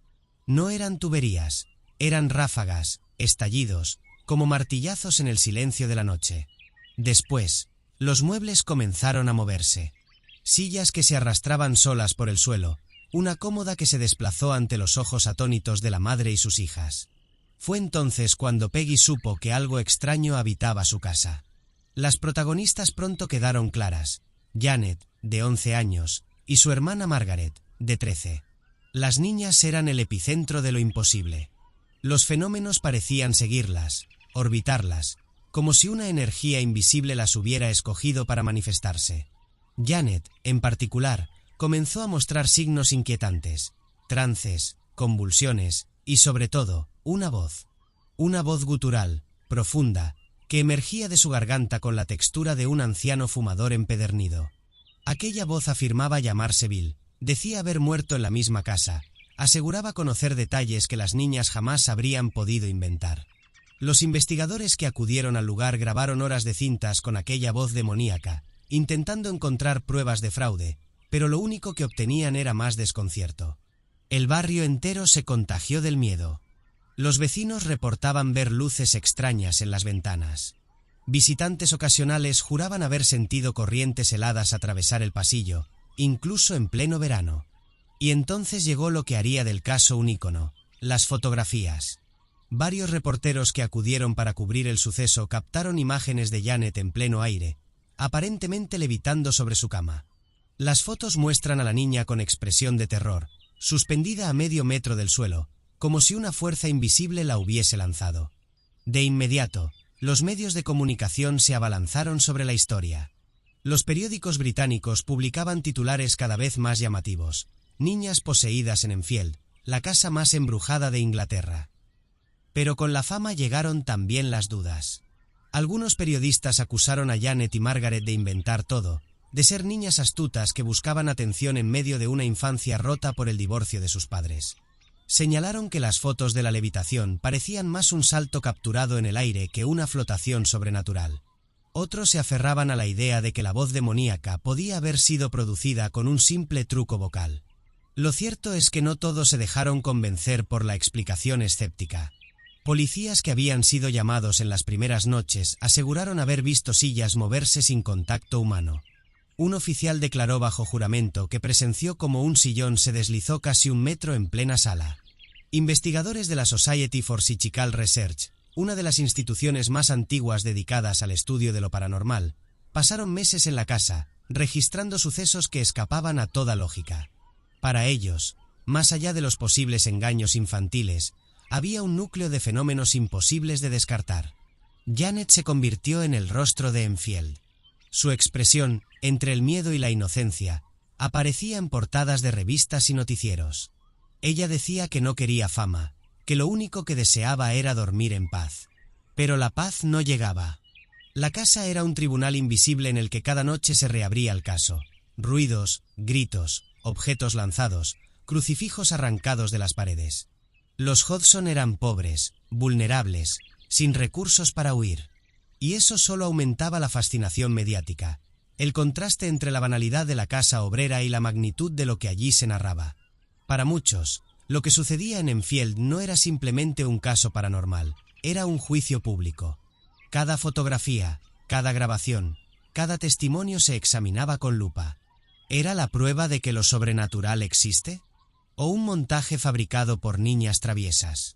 No eran tuberías, eran ráfagas, estallidos, como martillazos en el silencio de la noche. Después, los muebles comenzaron a moverse. Sillas que se arrastraban solas por el suelo, una cómoda que se desplazó ante los ojos atónitos de la madre y sus hijas. Fue entonces cuando Peggy supo que algo extraño habitaba su casa. Las protagonistas pronto quedaron claras: Janet, de 11 años, y su hermana Margaret, de 13. Las niñas eran el epicentro de lo imposible. Los fenómenos parecían seguirlas, orbitarlas, como si una energía invisible las hubiera escogido para manifestarse. Janet, en particular, comenzó a mostrar signos inquietantes, trances, convulsiones y, sobre todo, una voz. Una voz gutural, profunda, que emergía de su garganta con la textura de un anciano fumador empedernido. Aquella voz afirmaba llamarse Bill, decía haber muerto en la misma casa, aseguraba conocer detalles que las niñas jamás habrían podido inventar. Los investigadores que acudieron al lugar grabaron horas de cintas con aquella voz demoníaca, intentando encontrar pruebas de fraude, pero lo único que obtenían era más desconcierto. El barrio entero se contagió del miedo. Los vecinos reportaban ver luces extrañas en las ventanas. Visitantes ocasionales juraban haber sentido corrientes heladas atravesar el pasillo, incluso en pleno verano. Y entonces llegó lo que haría del caso un ícono: las fotografías. Varios reporteros que acudieron para cubrir el suceso captaron imágenes de Janet en pleno aire, aparentemente levitando sobre su cama. Las fotos muestran a la niña con expresión de terror, suspendida a medio metro del suelo, como si una fuerza invisible la hubiese lanzado. De inmediato, los medios de comunicación se abalanzaron sobre la historia. Los periódicos británicos publicaban titulares cada vez más llamativos: niñas poseídas en Enfield, la casa más embrujada de Inglaterra. Pero con la fama llegaron también las dudas. Algunos periodistas acusaron a Janet y Margaret de inventar todo, de ser niñas astutas que buscaban atención en medio de una infancia rota por el divorcio de sus padres. Señalaron que las fotos de la levitación parecían más un salto capturado en el aire que una flotación sobrenatural. Otros se aferraban a la idea de que la voz demoníaca podía haber sido producida con un simple truco vocal. Lo cierto es que no todos se dejaron convencer por la explicación escéptica. Policías que habían sido llamados en las primeras noches aseguraron haber visto sillas moverse sin contacto humano. Un oficial declaró bajo juramento que presenció cómo un sillón se deslizó casi 1 metro en plena sala. Investigadores de la Society for Psychical Research, una de las instituciones más antiguas dedicadas al estudio de lo paranormal, pasaron meses en la casa, registrando sucesos que escapaban a toda lógica. Para ellos, más allá de los posibles engaños infantiles, había un núcleo de fenómenos imposibles de descartar. Janet se convirtió en el rostro de Enfield. Su expresión, entre el miedo y la inocencia, aparecía en portadas de revistas y noticieros. Ella decía que no quería fama, que lo único que deseaba era dormir en paz. Pero la paz no llegaba. La casa era un tribunal invisible en el que cada noche se reabría el caso. Ruidos, gritos, objetos lanzados, crucifijos arrancados de las paredes. Los Hodgson eran pobres, vulnerables, sin recursos para huir. Y eso solo aumentaba la fascinación mediática, el contraste entre la banalidad de la casa obrera y la magnitud de lo que allí se narraba. Para muchos, lo que sucedía en Enfield no era simplemente un caso paranormal, era un juicio público. Cada fotografía, cada grabación, cada testimonio se examinaba con lupa. ¿Era la prueba de que lo sobrenatural existe? ¿O un montaje fabricado por niñas traviesas?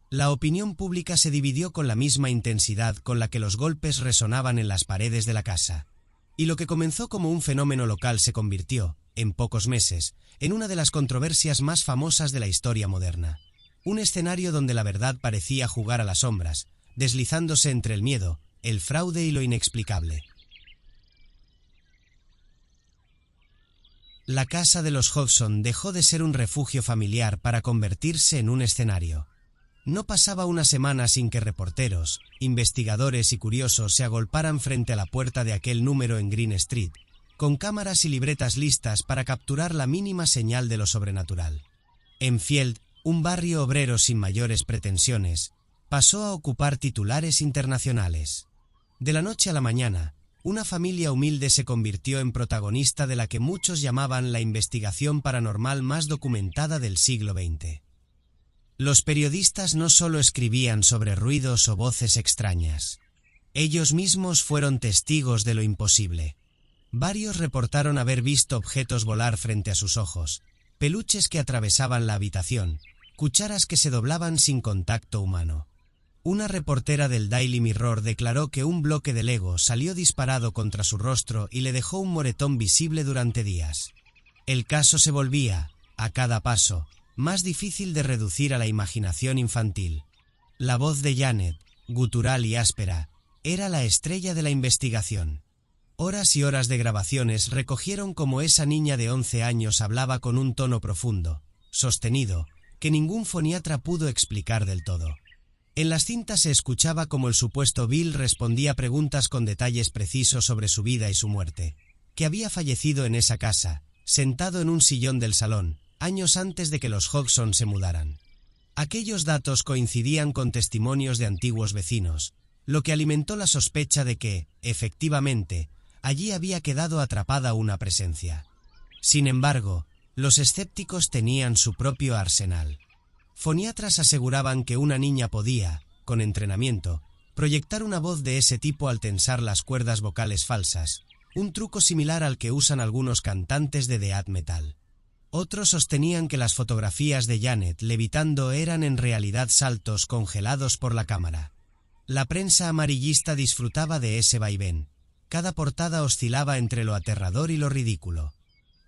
La opinión pública se dividió con la misma intensidad con la que los golpes resonaban en las paredes de la casa. Y lo que comenzó como un fenómeno local se convirtió, en pocos meses, en una de las controversias más famosas de la historia moderna. Un escenario donde la verdad parecía jugar a las sombras, deslizándose entre el miedo, el fraude y lo inexplicable. La casa de los Hodgson dejó de ser un refugio familiar para convertirse en un escenario. No pasaba una semana sin que reporteros, investigadores y curiosos se agolparan frente a la puerta de aquel número en Green Street, con cámaras y libretas listas para capturar la mínima señal de lo sobrenatural. Enfield, un barrio obrero sin mayores pretensiones, pasó a ocupar titulares internacionales. De la noche a la mañana, una familia humilde se convirtió en protagonista de la que muchos llamaban la investigación paranormal más documentada del siglo XX. Los periodistas no solo escribían sobre ruidos o voces extrañas. Ellos mismos fueron testigos de lo imposible. Varios reportaron haber visto objetos volar frente a sus ojos, peluches que atravesaban la habitación, cucharas que se doblaban sin contacto humano. Una reportera del Daily Mirror declaró que un bloque de Lego salió disparado contra su rostro y le dejó un moretón visible durante días. El caso se volvía, a cada paso, más difícil de reducir a la imaginación infantil. La voz de Janet, gutural y áspera, era la estrella de la investigación. Horas y horas de grabaciones recogieron cómo esa niña de 11 años hablaba con un tono profundo, sostenido, que ningún foniatra pudo explicar del todo. En las cintas se escuchaba como el supuesto Bill respondía preguntas con detalles precisos sobre su vida y su muerte, que había fallecido en esa casa, sentado en un sillón del salón, años antes de que los Hodgson se mudaran. Aquellos datos coincidían con testimonios de antiguos vecinos, lo que alimentó la sospecha de que, efectivamente, allí había quedado atrapada una presencia. Sin embargo, los escépticos tenían su propio arsenal. Foniatras aseguraban que una niña podía, con entrenamiento, proyectar una voz de ese tipo al tensar las cuerdas vocales falsas, un truco similar al que usan algunos cantantes de death metal. Otros sostenían que las fotografías de Janet levitando eran en realidad saltos congelados por la cámara. La prensa amarillista disfrutaba de ese vaivén. Cada portada oscilaba entre lo aterrador y lo ridículo.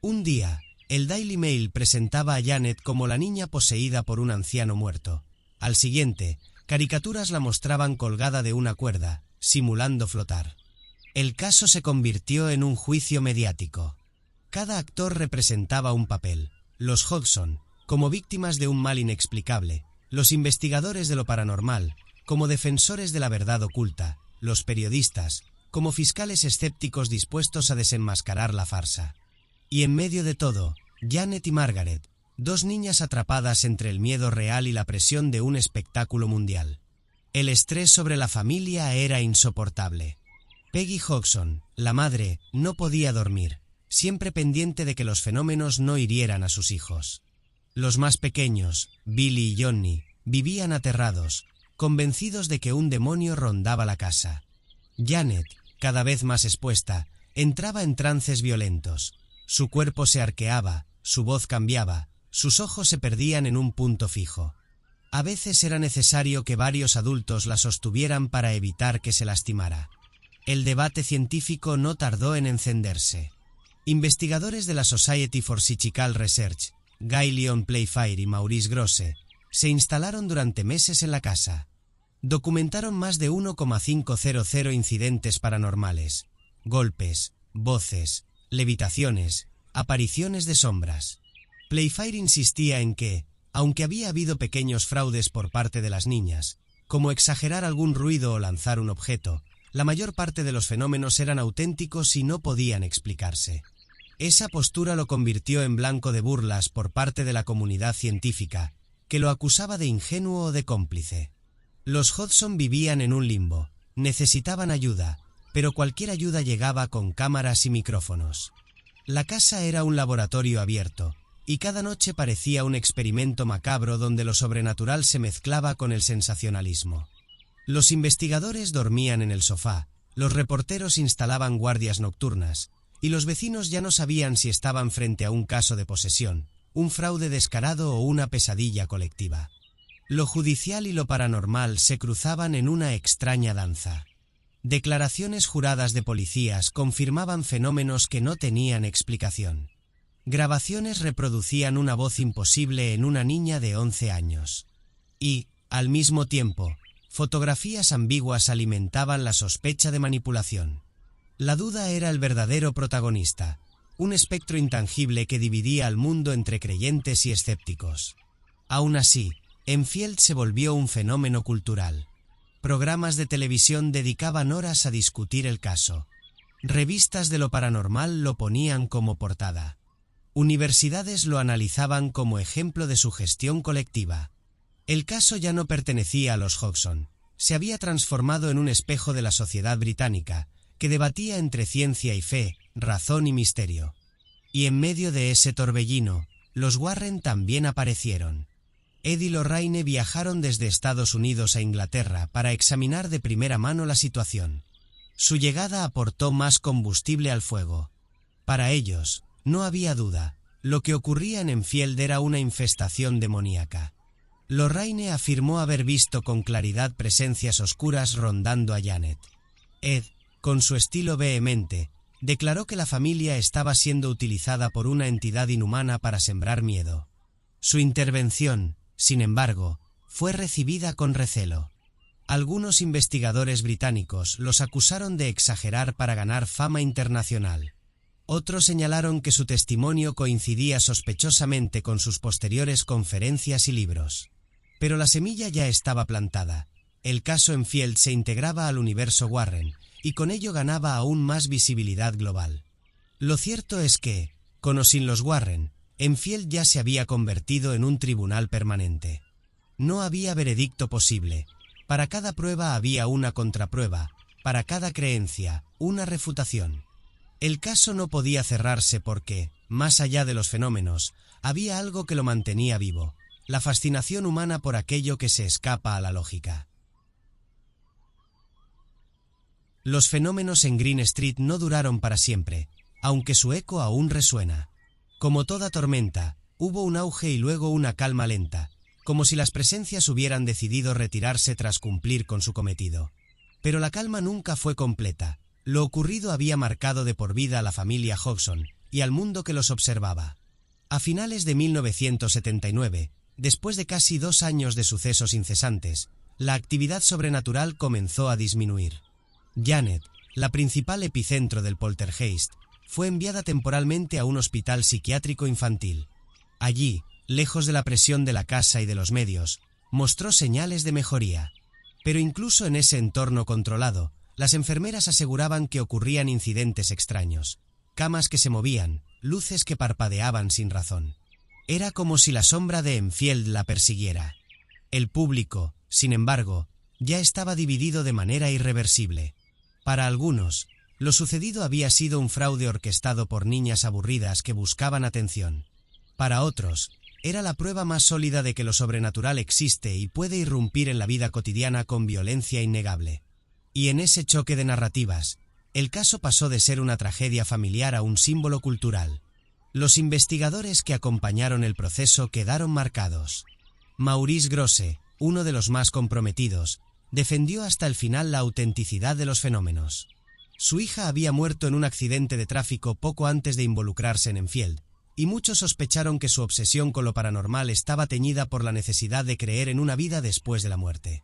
Un día, el Daily Mail presentaba a Janet como la niña poseída por un anciano muerto. Al siguiente, caricaturas la mostraban colgada de una cuerda, simulando flotar. El caso se convirtió en un juicio mediático. Cada actor representaba un papel. Los Hodgson, como víctimas de un mal inexplicable, los investigadores de lo paranormal, como defensores de la verdad oculta, los periodistas, como fiscales escépticos dispuestos a desenmascarar la farsa. Y en medio de todo, Janet y Margaret, dos niñas atrapadas entre el miedo real y la presión de un espectáculo mundial. El estrés sobre la familia era insoportable. Peggy Hodgson, la madre, no podía dormir, siempre pendiente de que los fenómenos no hirieran a sus hijos. Los más pequeños, Billy y Johnny, vivían aterrados, convencidos de que un demonio rondaba la casa. Janet, cada vez más expuesta, entraba en trances violentos. Su cuerpo se arqueaba, su voz cambiaba, sus ojos se perdían en un punto fijo. A veces era necesario que varios adultos la sostuvieran para evitar que se lastimara. El debate científico no tardó en encenderse. Investigadores de la Society for Psychical Research, Guy Lyon Playfair y Maurice Grosse, se instalaron durante meses en la casa. Documentaron más de 1,500 incidentes paranormales, golpes, voces, levitaciones, apariciones de sombras. Playfair insistía en que, aunque había habido pequeños fraudes por parte de las niñas, como exagerar algún ruido o lanzar un objeto, la mayor parte de los fenómenos eran auténticos y no podían explicarse. Esa postura lo convirtió en blanco de burlas por parte de la comunidad científica, que lo acusaba de ingenuo o de cómplice. Los Hodgson vivían en un limbo, necesitaban ayuda, pero cualquier ayuda llegaba con cámaras y micrófonos. La casa era un laboratorio abierto, y cada noche parecía un experimento macabro donde lo sobrenatural se mezclaba con el sensacionalismo. Los investigadores dormían en el sofá, los reporteros instalaban guardias nocturnas, y los vecinos ya no sabían si estaban frente a un caso de posesión, un fraude descarado o una pesadilla colectiva. Lo judicial y lo paranormal se cruzaban en una extraña danza. Declaraciones juradas de policías confirmaban fenómenos que no tenían explicación. Grabaciones reproducían una voz imposible en una niña de 11 años. Y, al mismo tiempo, fotografías ambiguas alimentaban la sospecha de manipulación. La duda era el verdadero protagonista, un espectro intangible que dividía al mundo entre creyentes y escépticos. Aún así, Enfield se volvió un fenómeno cultural. Programas de televisión dedicaban horas a discutir el caso. Revistas de lo paranormal lo ponían como portada. Universidades lo analizaban como ejemplo de sugestión colectiva. El caso ya no pertenecía a los Hodgson. Se había transformado en un espejo de la sociedad británica, que debatía entre ciencia y fe, razón y misterio. Y en medio de ese torbellino, los Warren también aparecieron. Ed y Lorraine viajaron desde Estados Unidos a Inglaterra para examinar de primera mano la situación. Su llegada aportó más combustible al fuego. Para ellos, no había duda, lo que ocurría en Enfield era una infestación demoníaca. Lorraine afirmó haber visto con claridad presencias oscuras rondando a Janet. Ed, con su estilo vehemente, declaró que la familia estaba siendo utilizada por una entidad inhumana para sembrar miedo. Su intervención, sin embargo, fue recibida con recelo. Algunos investigadores británicos los acusaron de exagerar para ganar fama internacional. Otros señalaron que su testimonio coincidía sospechosamente con sus posteriores conferencias y libros. Pero la semilla ya estaba plantada, el caso Enfield se integraba al universo Warren, y con ello ganaba aún más visibilidad global. Lo cierto es que, con o sin los Warren, Enfield ya se había convertido en un tribunal permanente. No había veredicto posible. Para cada prueba había una contraprueba, para cada creencia, una refutación. El caso no podía cerrarse porque, más allá de los fenómenos, había algo que lo mantenía vivo, la fascinación humana por aquello que se escapa a la lógica. Los fenómenos en Green Street no duraron para siempre, aunque su eco aún resuena. Como toda tormenta, hubo un auge y luego una calma lenta, como si las presencias hubieran decidido retirarse tras cumplir con su cometido. Pero la calma nunca fue completa. Lo ocurrido había marcado de por vida a la familia Hodgson y al mundo que los observaba. A finales de 1979, después de casi 2 años de sucesos incesantes, la actividad sobrenatural comenzó a disminuir. Janet, la principal epicentro del poltergeist, fue enviada temporalmente a un hospital psiquiátrico infantil. Allí, lejos de la presión de la casa y de los medios, mostró señales de mejoría. Pero incluso en ese entorno controlado, las enfermeras aseguraban que ocurrían incidentes extraños. Camas que se movían, luces que parpadeaban sin razón. Era como si la sombra de Enfield la persiguiera. El público, sin embargo, ya estaba dividido de manera irreversible. Para algunos, lo sucedido había sido un fraude orquestado por niñas aburridas que buscaban atención. Para otros, era la prueba más sólida de que lo sobrenatural existe y puede irrumpir en la vida cotidiana con violencia innegable. Y en ese choque de narrativas, el caso pasó de ser una tragedia familiar a un símbolo cultural. Los investigadores que acompañaron el proceso quedaron marcados. Maurice Grosse, uno de los más comprometidos, defendió hasta el final la autenticidad de los fenómenos. Su hija había muerto en un accidente de tráfico poco antes de involucrarse en Enfield, y muchos sospecharon que su obsesión con lo paranormal estaba teñida por la necesidad de creer en una vida después de la muerte.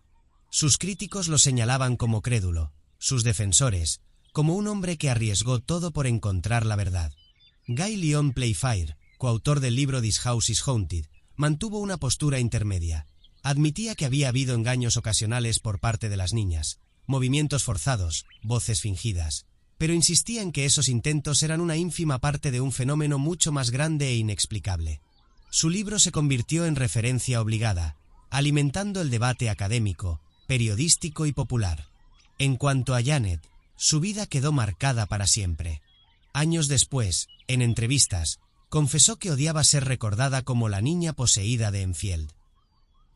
Sus críticos lo señalaban como crédulo, sus defensores, como un hombre que arriesgó todo por encontrar la verdad. Guy Lyon Playfair, coautor del libro This House is Haunted, mantuvo una postura intermedia. Admitía que había habido engaños ocasionales por parte de las niñas, movimientos forzados, voces fingidas, pero insistía en que esos intentos eran una ínfima parte de un fenómeno mucho más grande e inexplicable. Su libro se convirtió en referencia obligada, alimentando el debate académico, periodístico y popular. En cuanto a Janet, su vida quedó marcada para siempre. Años después, en entrevistas, confesó que odiaba ser recordada como la niña poseída de Enfield.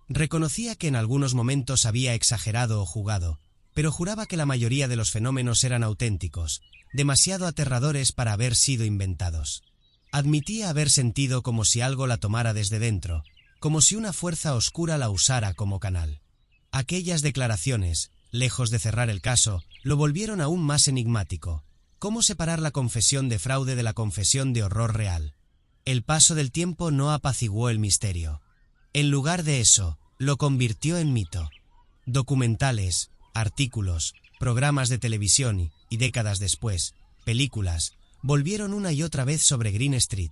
Reconocía que en algunos momentos había exagerado o jugado, pero juraba que la mayoría de los fenómenos eran auténticos, demasiado aterradores para haber sido inventados. Admitía haber sentido como si algo la tomara desde dentro, como si una fuerza oscura la usara como canal. Aquellas declaraciones, lejos de cerrar el caso, lo volvieron aún más enigmático. ¿Cómo separar la confesión de fraude de la confesión de horror real? El paso del tiempo no apaciguó el misterio. En lugar de eso, lo convirtió en mito. Documentales, artículos, programas de televisión y décadas después, películas, volvieron una y otra vez sobre Green Street.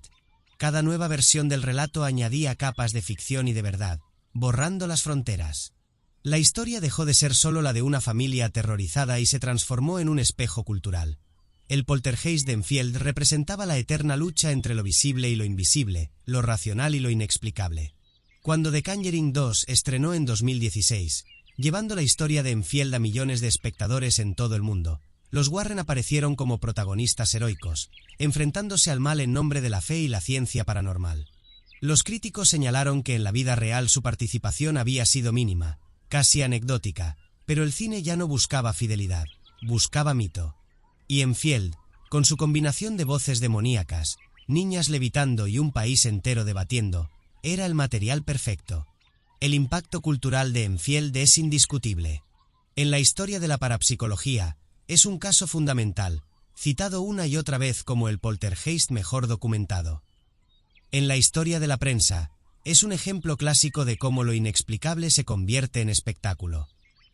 Cada nueva versión del relato añadía capas de ficción y de verdad, borrando las fronteras. La historia dejó de ser solo la de una familia aterrorizada y se transformó en un espejo cultural. El poltergeist de Enfield representaba la eterna lucha entre lo visible y lo invisible, lo racional y lo inexplicable. Cuando The Conjuring 2 estrenó en 2016, llevando la historia de Enfield a millones de espectadores en todo el mundo, los Warren aparecieron como protagonistas heroicos, enfrentándose al mal en nombre de la fe y la ciencia paranormal. Los críticos señalaron que en la vida real su participación había sido mínima, casi anecdótica, pero el cine ya no buscaba fidelidad, buscaba mito. Y Enfield, con su combinación de voces demoníacas, niñas levitando y un país entero debatiendo, era el material perfecto. El impacto cultural de Enfield es indiscutible. En la historia de la parapsicología, es un caso fundamental, citado una y otra vez como el poltergeist mejor documentado. En la historia de la prensa, es un ejemplo clásico de cómo lo inexplicable se convierte en espectáculo.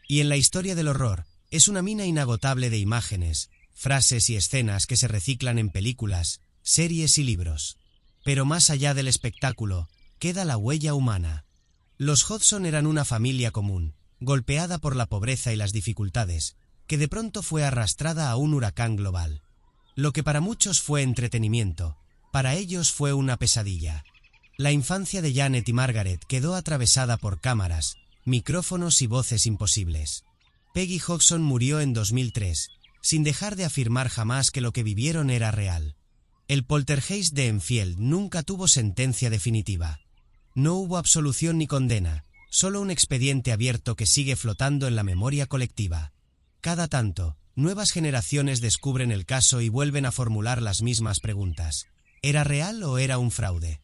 Y en la historia del horror, es una mina inagotable de imágenes, frases y escenas que se reciclan en películas, series y libros. Pero más allá del espectáculo, queda la huella humana. Los Hodgson eran una familia común, golpeada por la pobreza y las dificultades, que de pronto fue arrastrada a un huracán global. Lo que para muchos fue entretenimiento, para ellos fue una pesadilla. La infancia de Janet y Margaret quedó atravesada por cámaras, micrófonos y voces imposibles. Peggy Hodgson murió en 2003, sin dejar de afirmar jamás que lo que vivieron era real. El poltergeist de Enfield nunca tuvo sentencia definitiva. No hubo absolución ni condena, solo un expediente abierto que sigue flotando en la memoria colectiva. Cada tanto, nuevas generaciones descubren el caso y vuelven a formular las mismas preguntas. ¿Era real o era un fraude?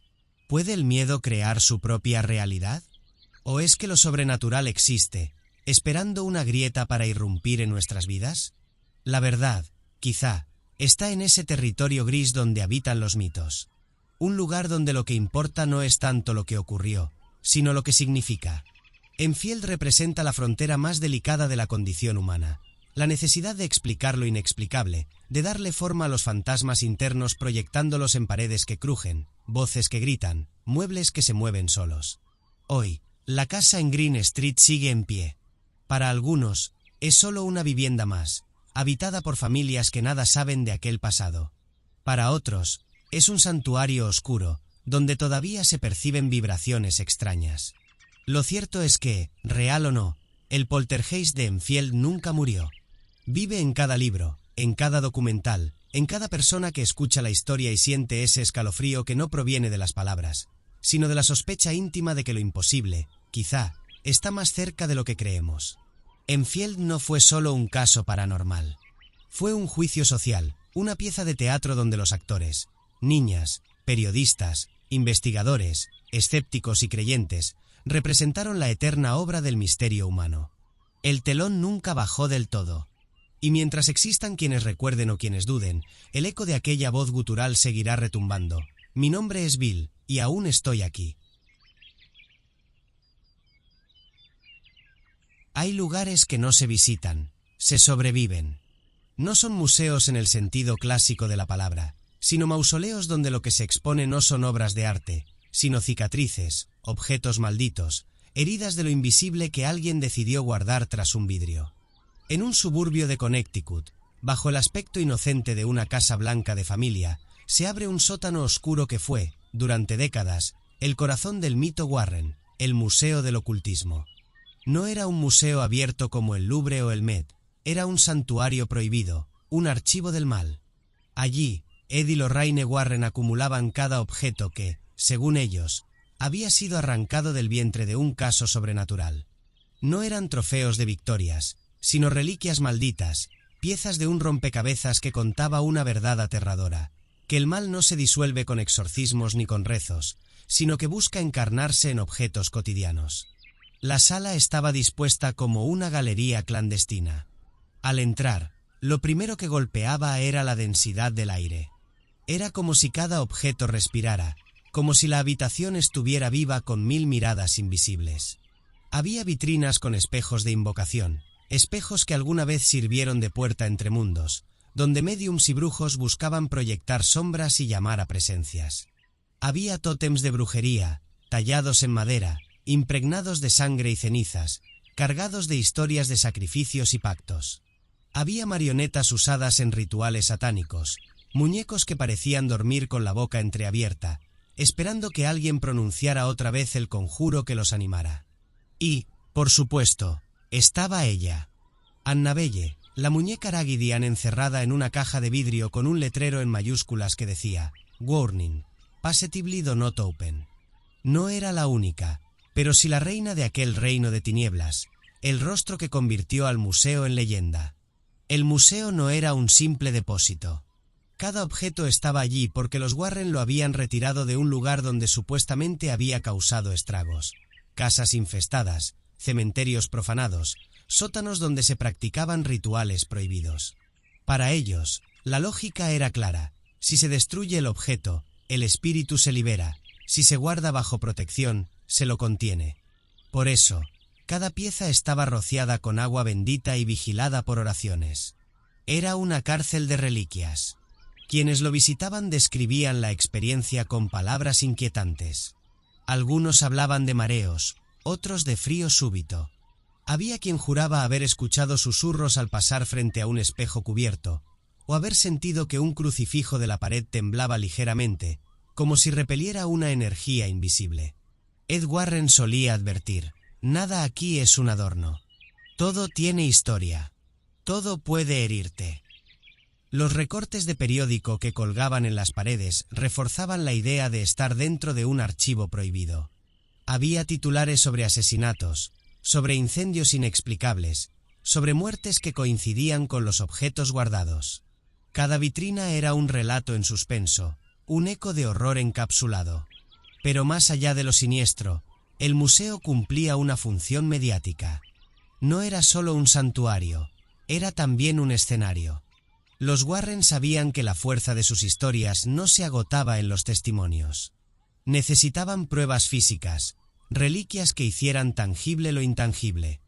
¿Puede el miedo crear su propia realidad? ¿O es que lo sobrenatural existe, esperando una grieta para irrumpir en nuestras vidas? La verdad, quizá, está en ese territorio gris donde habitan los mitos. Un lugar donde lo que importa no es tanto lo que ocurrió, sino lo que significa. Enfield representa la frontera más delicada de la condición humana. La necesidad de explicar lo inexplicable, de darle forma a los fantasmas internos proyectándolos en paredes que crujen, voces que gritan, muebles que se mueven solos. Hoy, la casa en Green Street sigue en pie. Para algunos, es solo una vivienda más, habitada por familias que nada saben de aquel pasado. Para otros, es un santuario oscuro, donde todavía se perciben vibraciones extrañas. Lo cierto es que, real o no, el poltergeist de Enfield nunca murió. Vive en cada libro, en cada documental, en cada persona que escucha la historia y siente ese escalofrío que no proviene de las palabras, sino de la sospecha íntima de que lo imposible, quizá, está más cerca de lo que creemos. Enfield no fue solo un caso paranormal. Fue un juicio social, una pieza de teatro donde los actores, niñas, periodistas, investigadores, escépticos y creyentes, representaron la eterna obra del misterio humano. El telón nunca bajó del todo. Y mientras existan quienes recuerden o quienes duden, el eco de aquella voz gutural seguirá retumbando. Mi nombre es Bill, y aún estoy aquí. Hay lugares que no se visitan, se sobreviven. No son museos en el sentido clásico de la palabra, sino mausoleos donde lo que se expone no son obras de arte, sino cicatrices, objetos malditos, heridas de lo invisible que alguien decidió guardar tras un vidrio. En un suburbio de Connecticut, bajo el aspecto inocente de una casa blanca de familia, se abre un sótano oscuro que fue, durante décadas, el corazón del mito Warren, el Museo del Ocultismo. No era un museo abierto como el Louvre o el Met, era un santuario prohibido, un archivo del mal. Allí, Ed y Lorraine Warren acumulaban cada objeto que, según ellos, había sido arrancado del vientre de un caso sobrenatural. No eran trofeos de victorias, sino reliquias malditas, piezas de un rompecabezas que contaba una verdad aterradora, que el mal no se disuelve con exorcismos ni con rezos, sino que busca encarnarse en objetos cotidianos. La sala estaba dispuesta como una galería clandestina. Al entrar, lo primero que golpeaba era la densidad del aire. Era como si cada objeto respirara, como si la habitación estuviera viva con 1000 miradas invisibles. Había vitrinas con espejos de invocación, espejos que alguna vez sirvieron de puerta entre mundos, donde médiums y brujos buscaban proyectar sombras y llamar a presencias. Había tótems de brujería, tallados en madera, impregnados de sangre y cenizas, cargados de historias de sacrificios y pactos. Había marionetas usadas en rituales satánicos, muñecos que parecían dormir con la boca entreabierta, esperando que alguien pronunciara otra vez el conjuro que los animara. Y, por supuesto, estaba ella, Annabelle, la muñeca Raggedian encerrada en una caja de vidrio con un letrero en mayúsculas que decía «Warning, Positively do not open». No era la única, pero sí la reina de aquel reino de tinieblas, el rostro que convirtió al museo en leyenda. El museo no era un simple depósito. Cada objeto estaba allí porque los Warren lo habían retirado de un lugar donde supuestamente había causado estragos. Casas infestadas, cementerios profanados, sótanos donde se practicaban rituales prohibidos. Para ellos, la lógica era clara. Si se destruye el objeto, el espíritu se libera. Si se guarda bajo protección, se lo contiene. Por eso, cada pieza estaba rociada con agua bendita y vigilada por oraciones. Era una cárcel de reliquias. Quienes lo visitaban describían la experiencia con palabras inquietantes. Algunos hablaban de mareos, otros de frío súbito. Había quien juraba haber escuchado susurros al pasar frente a un espejo cubierto, o haber sentido que un crucifijo de la pared temblaba ligeramente, como si repeliera una energía invisible. Ed Warren solía advertir: nada aquí es un adorno. Todo tiene historia. Todo puede herirte. Los recortes de periódico que colgaban en las paredes reforzaban la idea de estar dentro de un archivo prohibido. Había titulares sobre asesinatos, sobre incendios inexplicables, sobre muertes que coincidían con los objetos guardados. Cada vitrina era un relato en suspenso, un eco de horror encapsulado. Pero más allá de lo siniestro, el museo cumplía una función mediática. No era solo un santuario, era también un escenario. Los Warren sabían que la fuerza de sus historias no se agotaba en los testimonios. Necesitaban pruebas físicas, reliquias que hicieran tangible lo intangible.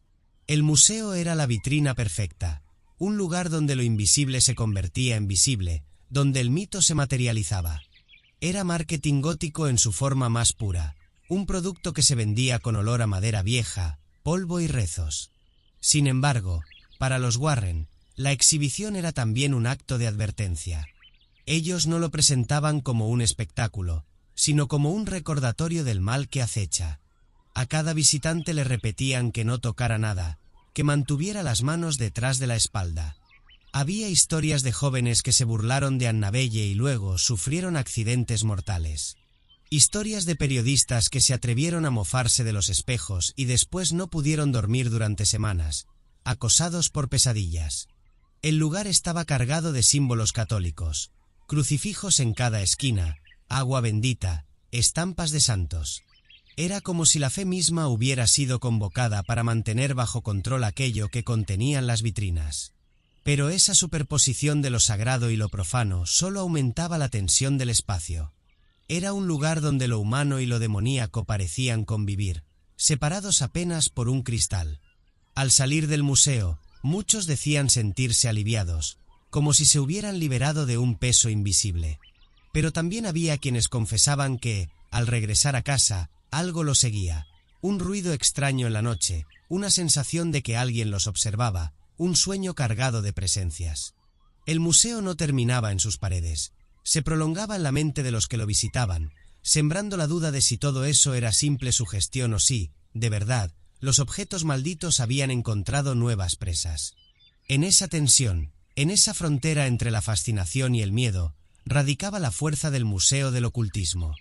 El museo era la vitrina perfecta, un lugar donde lo invisible se convertía en visible, donde el mito se materializaba. Era marketing gótico en su forma más pura, un producto que se vendía con olor a madera vieja, polvo y rezos. Sin embargo, para los Warren, la exhibición era también un acto de advertencia. Ellos no lo presentaban como un espectáculo, sino como un recordatorio del mal que acecha. A cada visitante le repetían que no tocara nada, que mantuviera las manos detrás de la espalda. Había historias de jóvenes que se burlaron de Annabelle y luego sufrieron accidentes mortales. Historias de periodistas que se atrevieron a mofarse de los espejos y después no pudieron dormir durante semanas, acosados por pesadillas. El lugar estaba cargado de símbolos católicos, crucifijos en cada esquina, agua bendita, estampas de santos. Era como si la fe misma hubiera sido convocada para mantener bajo control aquello que contenían las vitrinas. Pero esa superposición de lo sagrado y lo profano solo aumentaba la tensión del espacio. Era un lugar donde lo humano y lo demoníaco parecían convivir, separados apenas por un cristal. Al salir del museo, muchos decían sentirse aliviados, como si se hubieran liberado de un peso invisible. Pero también había quienes confesaban que, al regresar a casa, algo los seguía, un ruido extraño en la noche, una sensación de que alguien los observaba, un sueño cargado de presencias. El museo no terminaba en sus paredes, se prolongaba en la mente de los que lo visitaban, sembrando la duda de si todo eso era simple sugestión o si, de verdad, los objetos malditos habían encontrado nuevas presas. En esa tensión, en esa frontera entre la fascinación y el miedo, radicaba la fuerza del Museo del Ocultismo.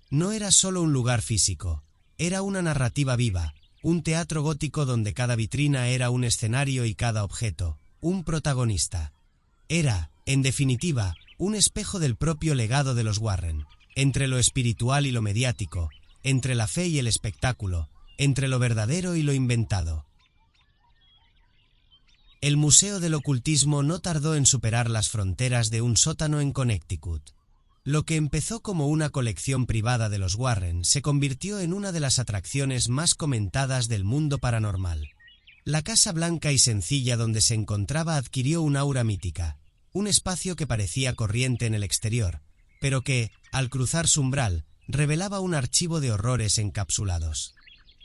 No era solo un lugar físico, era una narrativa viva, un teatro gótico donde cada vitrina era un escenario y cada objeto, un protagonista. Era, en definitiva, un espejo del propio legado de los Warren, entre lo espiritual y lo mediático, entre la fe y el espectáculo, entre lo verdadero y lo inventado. El Museo del Ocultismo no tardó en superar las fronteras de un sótano en Connecticut. Lo que empezó como una colección privada de los Warren se convirtió en una de las atracciones más comentadas del mundo paranormal. La casa blanca y sencilla donde se encontraba adquirió un aura mítica, un espacio que parecía corriente en el exterior, pero que, al cruzar su umbral, revelaba un archivo de horrores encapsulados.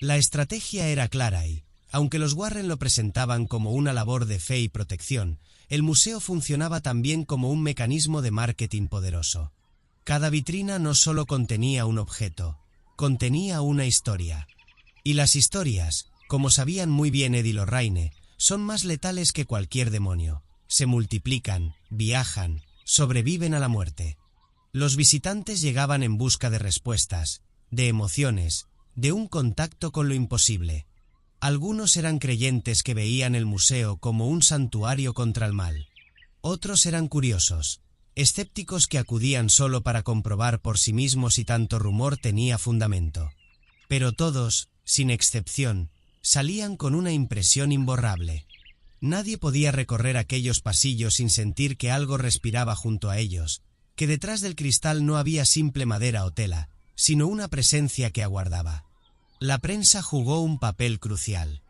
La estrategia era clara y, aunque los Warren lo presentaban como una labor de fe y protección, el museo funcionaba también como un mecanismo de marketing poderoso. Cada vitrina no solo contenía un objeto, contenía una historia. Y las historias, como sabían muy bien Ed y Lorraine, son más letales que cualquier demonio. Se multiplican, viajan, sobreviven a la muerte. Los visitantes llegaban en busca de respuestas, de emociones, de un contacto con lo imposible. Algunos eran creyentes que veían el museo como un santuario contra el mal. Otros eran curiosos, escépticos que acudían solo para comprobar por sí mismos si tanto rumor tenía fundamento. Pero todos, sin excepción, salían con una impresión imborrable. Nadie podía recorrer aquellos pasillos sin sentir que algo respiraba junto a ellos, que detrás del cristal no había simple madera o tela, sino una presencia que aguardaba. La prensa jugó un papel crucial.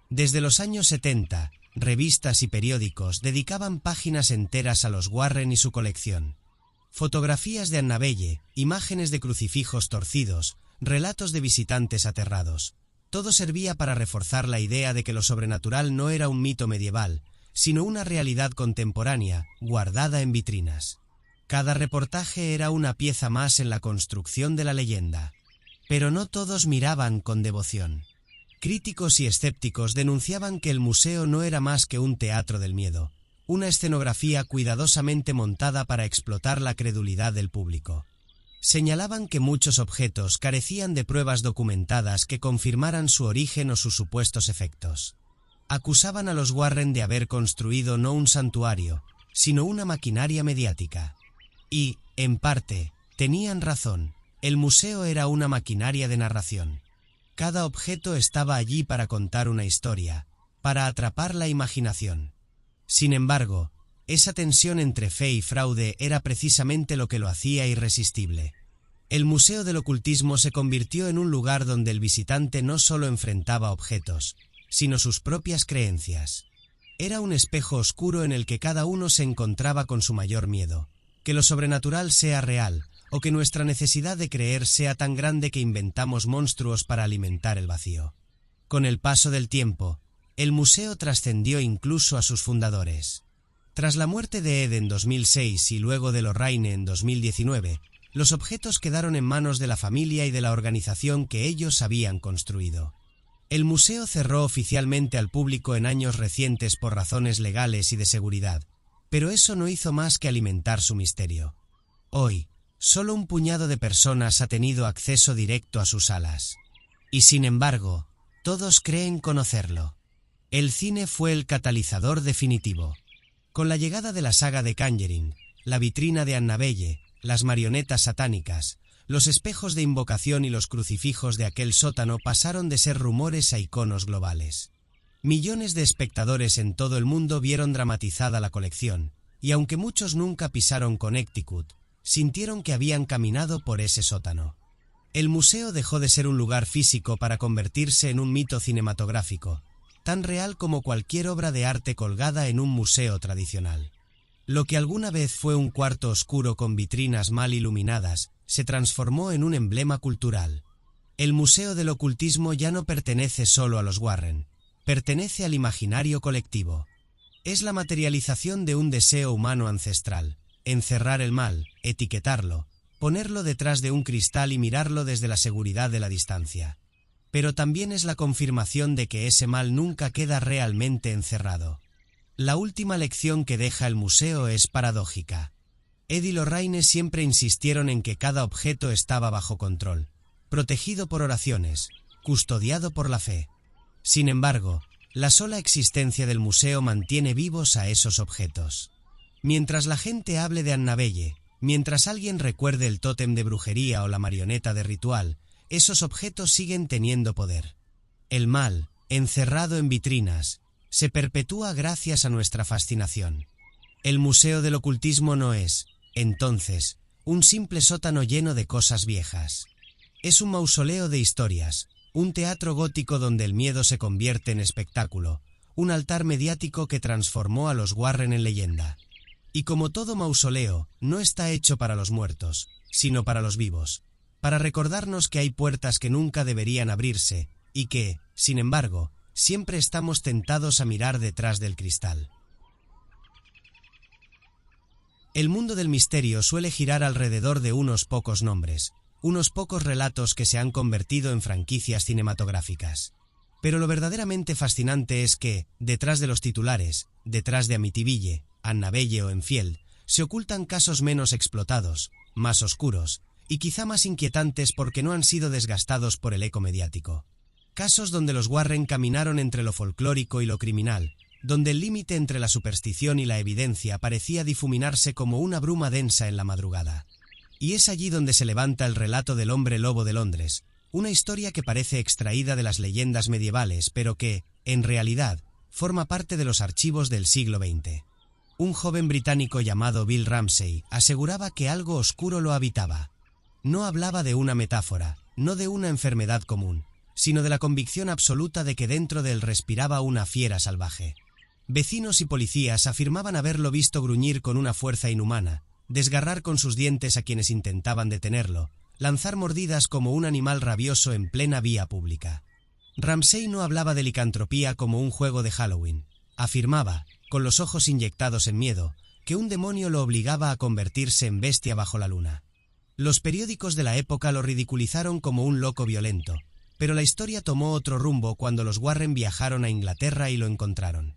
Desde los años 70, revistas y periódicos dedicaban páginas enteras a los Warren y su colección. Fotografías de Annabelle, imágenes de crucifijos torcidos, relatos de visitantes aterrados. Todo servía para reforzar la idea de que lo sobrenatural no era un mito medieval, sino una realidad contemporánea, guardada en vitrinas. Cada reportaje era una pieza más en la construcción de la leyenda. Pero no todos miraban con devoción. Críticos y escépticos denunciaban que el museo no era más que un teatro del miedo, una escenografía cuidadosamente montada para explotar la credulidad del público. Señalaban que muchos objetos carecían de pruebas documentadas que confirmaran su origen o sus supuestos efectos. Acusaban a los Warren de haber construido no un santuario, sino una maquinaria mediática. Y, en parte, tenían razón. El museo era una maquinaria de narración. Cada objeto estaba allí para contar una historia, para atrapar la imaginación. Sin embargo, esa tensión entre fe y fraude era precisamente lo que lo hacía irresistible. El Museo del Ocultismo se convirtió en un lugar donde el visitante no solo enfrentaba objetos, sino sus propias creencias. Era un espejo oscuro en el que cada uno se encontraba con su mayor miedo, que lo sobrenatural sea real, o que nuestra necesidad de creer sea tan grande que inventamos monstruos para alimentar el vacío. Con el paso del tiempo, el museo trascendió incluso a sus fundadores. Tras la muerte de Ed en 2006 y luego de Lorraine en 2019, los objetos quedaron en manos de la familia y de la organización que ellos habían construido. El museo cerró oficialmente al público en años recientes por razones legales y de seguridad, pero eso no hizo más que alimentar su misterio. Hoy, solo un puñado de personas ha tenido acceso directo a sus salas. Y sin embargo, todos creen conocerlo. El cine fue el catalizador definitivo. Con la llegada de la saga de Conjuring, la vitrina de Annabelle, las marionetas satánicas, los espejos de invocación y los crucifijos de aquel sótano pasaron de ser rumores a iconos globales. Millones de espectadores en todo el mundo vieron dramatizada la colección, y aunque muchos nunca pisaron Connecticut, sintieron que habían caminado por ese sótano. El museo dejó de ser un lugar físico para convertirse en un mito cinematográfico, tan real como cualquier obra de arte colgada en un museo tradicional. Lo que alguna vez fue un cuarto oscuro con vitrinas mal iluminadas, se transformó en un emblema cultural. El Museo del Ocultismo ya no pertenece solo a los Warren, pertenece al imaginario colectivo. Es la materialización de un deseo humano ancestral: encerrar el mal, etiquetarlo, ponerlo detrás de un cristal y mirarlo desde la seguridad de la distancia. Pero también es la confirmación de que ese mal nunca queda realmente encerrado. La última lección que deja el museo es paradójica. Ed y Lorraine siempre insistieron en que cada objeto estaba bajo control, protegido por oraciones, custodiado por la fe. Sin embargo, la sola existencia del museo mantiene vivos a esos objetos. Mientras la gente hable de Annabelle, mientras alguien recuerde el tótem de brujería o la marioneta de ritual, esos objetos siguen teniendo poder. El mal, encerrado en vitrinas, se perpetúa gracias a nuestra fascinación. El Museo del Ocultismo no es, entonces, un simple sótano lleno de cosas viejas. Es un mausoleo de historias, un teatro gótico donde el miedo se convierte en espectáculo, un altar mediático que transformó a los Warren en leyenda. Y como todo mausoleo, no está hecho para los muertos, sino para los vivos, para recordarnos que hay puertas que nunca deberían abrirse, y que, sin embargo, siempre estamos tentados a mirar detrás del cristal. El mundo del misterio suele girar alrededor de unos pocos nombres, unos pocos relatos que se han convertido en franquicias cinematográficas. Pero lo verdaderamente fascinante es que, detrás de los titulares, detrás de Amityville, Annabelle o Enfield, se ocultan casos menos explotados, más oscuros, y quizá más inquietantes porque no han sido desgastados por el eco mediático. Casos donde los Warren caminaron entre lo folclórico y lo criminal, donde el límite entre la superstición y la evidencia parecía difuminarse como una bruma densa en la madrugada. Y es allí donde se levanta el relato del hombre lobo de Londres, una historia que parece extraída de las leyendas medievales, pero que, en realidad, forma parte de los archivos del siglo XX. Un joven británico llamado Bill Ramsey aseguraba que algo oscuro lo habitaba. No hablaba de una metáfora, no de una enfermedad común, sino de la convicción absoluta de que dentro de él respiraba una fiera salvaje. Vecinos y policías afirmaban haberlo visto gruñir con una fuerza inhumana, desgarrar con sus dientes a quienes intentaban detenerlo, lanzar mordidas como un animal rabioso en plena vía pública. Ramsay no hablaba de licantropía como un juego de Halloween. Afirmaba, con los ojos inyectados en miedo, que un demonio lo obligaba a convertirse en bestia bajo la luna. Los periódicos de la época lo ridiculizaron como un loco violento, pero la historia tomó otro rumbo cuando los Warren viajaron a Inglaterra y lo encontraron.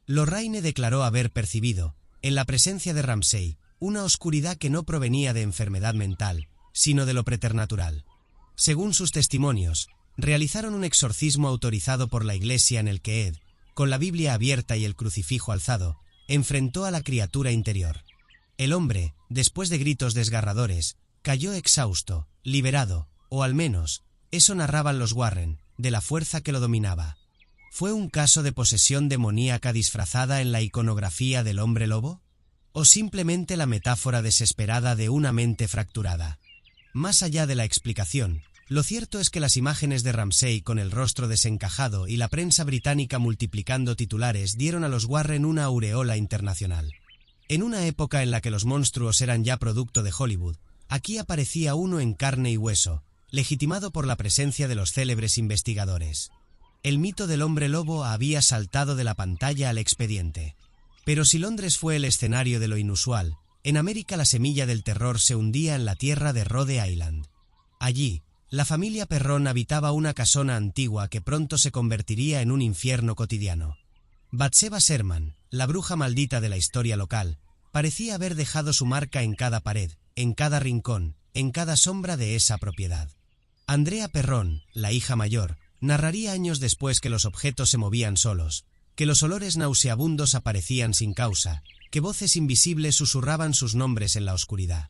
Lorraine declaró haber percibido, en la presencia de Ramsay, una oscuridad que no provenía de enfermedad mental, sino de lo preternatural. Según sus testimonios, realizaron un exorcismo autorizado por la Iglesia en el que Ed, con la Biblia abierta y el crucifijo alzado, enfrentó a la criatura interior. El hombre, después de gritos desgarradores, cayó exhausto, liberado, o al menos, eso narraban los Warren, de la fuerza que lo dominaba. ¿Fue un caso de posesión demoníaca disfrazada en la iconografía del hombre lobo? ¿O simplemente la metáfora desesperada de una mente fracturada? Más allá de la explicación, lo cierto es que las imágenes de Ramsay con el rostro desencajado y la prensa británica multiplicando titulares dieron a los Warren una aureola internacional. En una época en la que los monstruos eran ya producto de Hollywood, aquí aparecía uno en carne y hueso, legitimado por la presencia de los célebres investigadores. El mito del hombre lobo había saltado de la pantalla al expediente. Pero si Londres fue el escenario de lo inusual, en América la semilla del terror se hundía en la tierra de Rhode Island. Allí, la familia Perron habitaba una casona antigua que pronto se convertiría en un infierno cotidiano. Bathsheba Sherman, la bruja maldita de la historia local, parecía haber dejado su marca en cada pared, en cada rincón, en cada sombra de esa propiedad. Andrea Perron, la hija mayor, narraría años después que los objetos se movían solos, que los olores nauseabundos aparecían sin causa, que voces invisibles susurraban sus nombres en la oscuridad.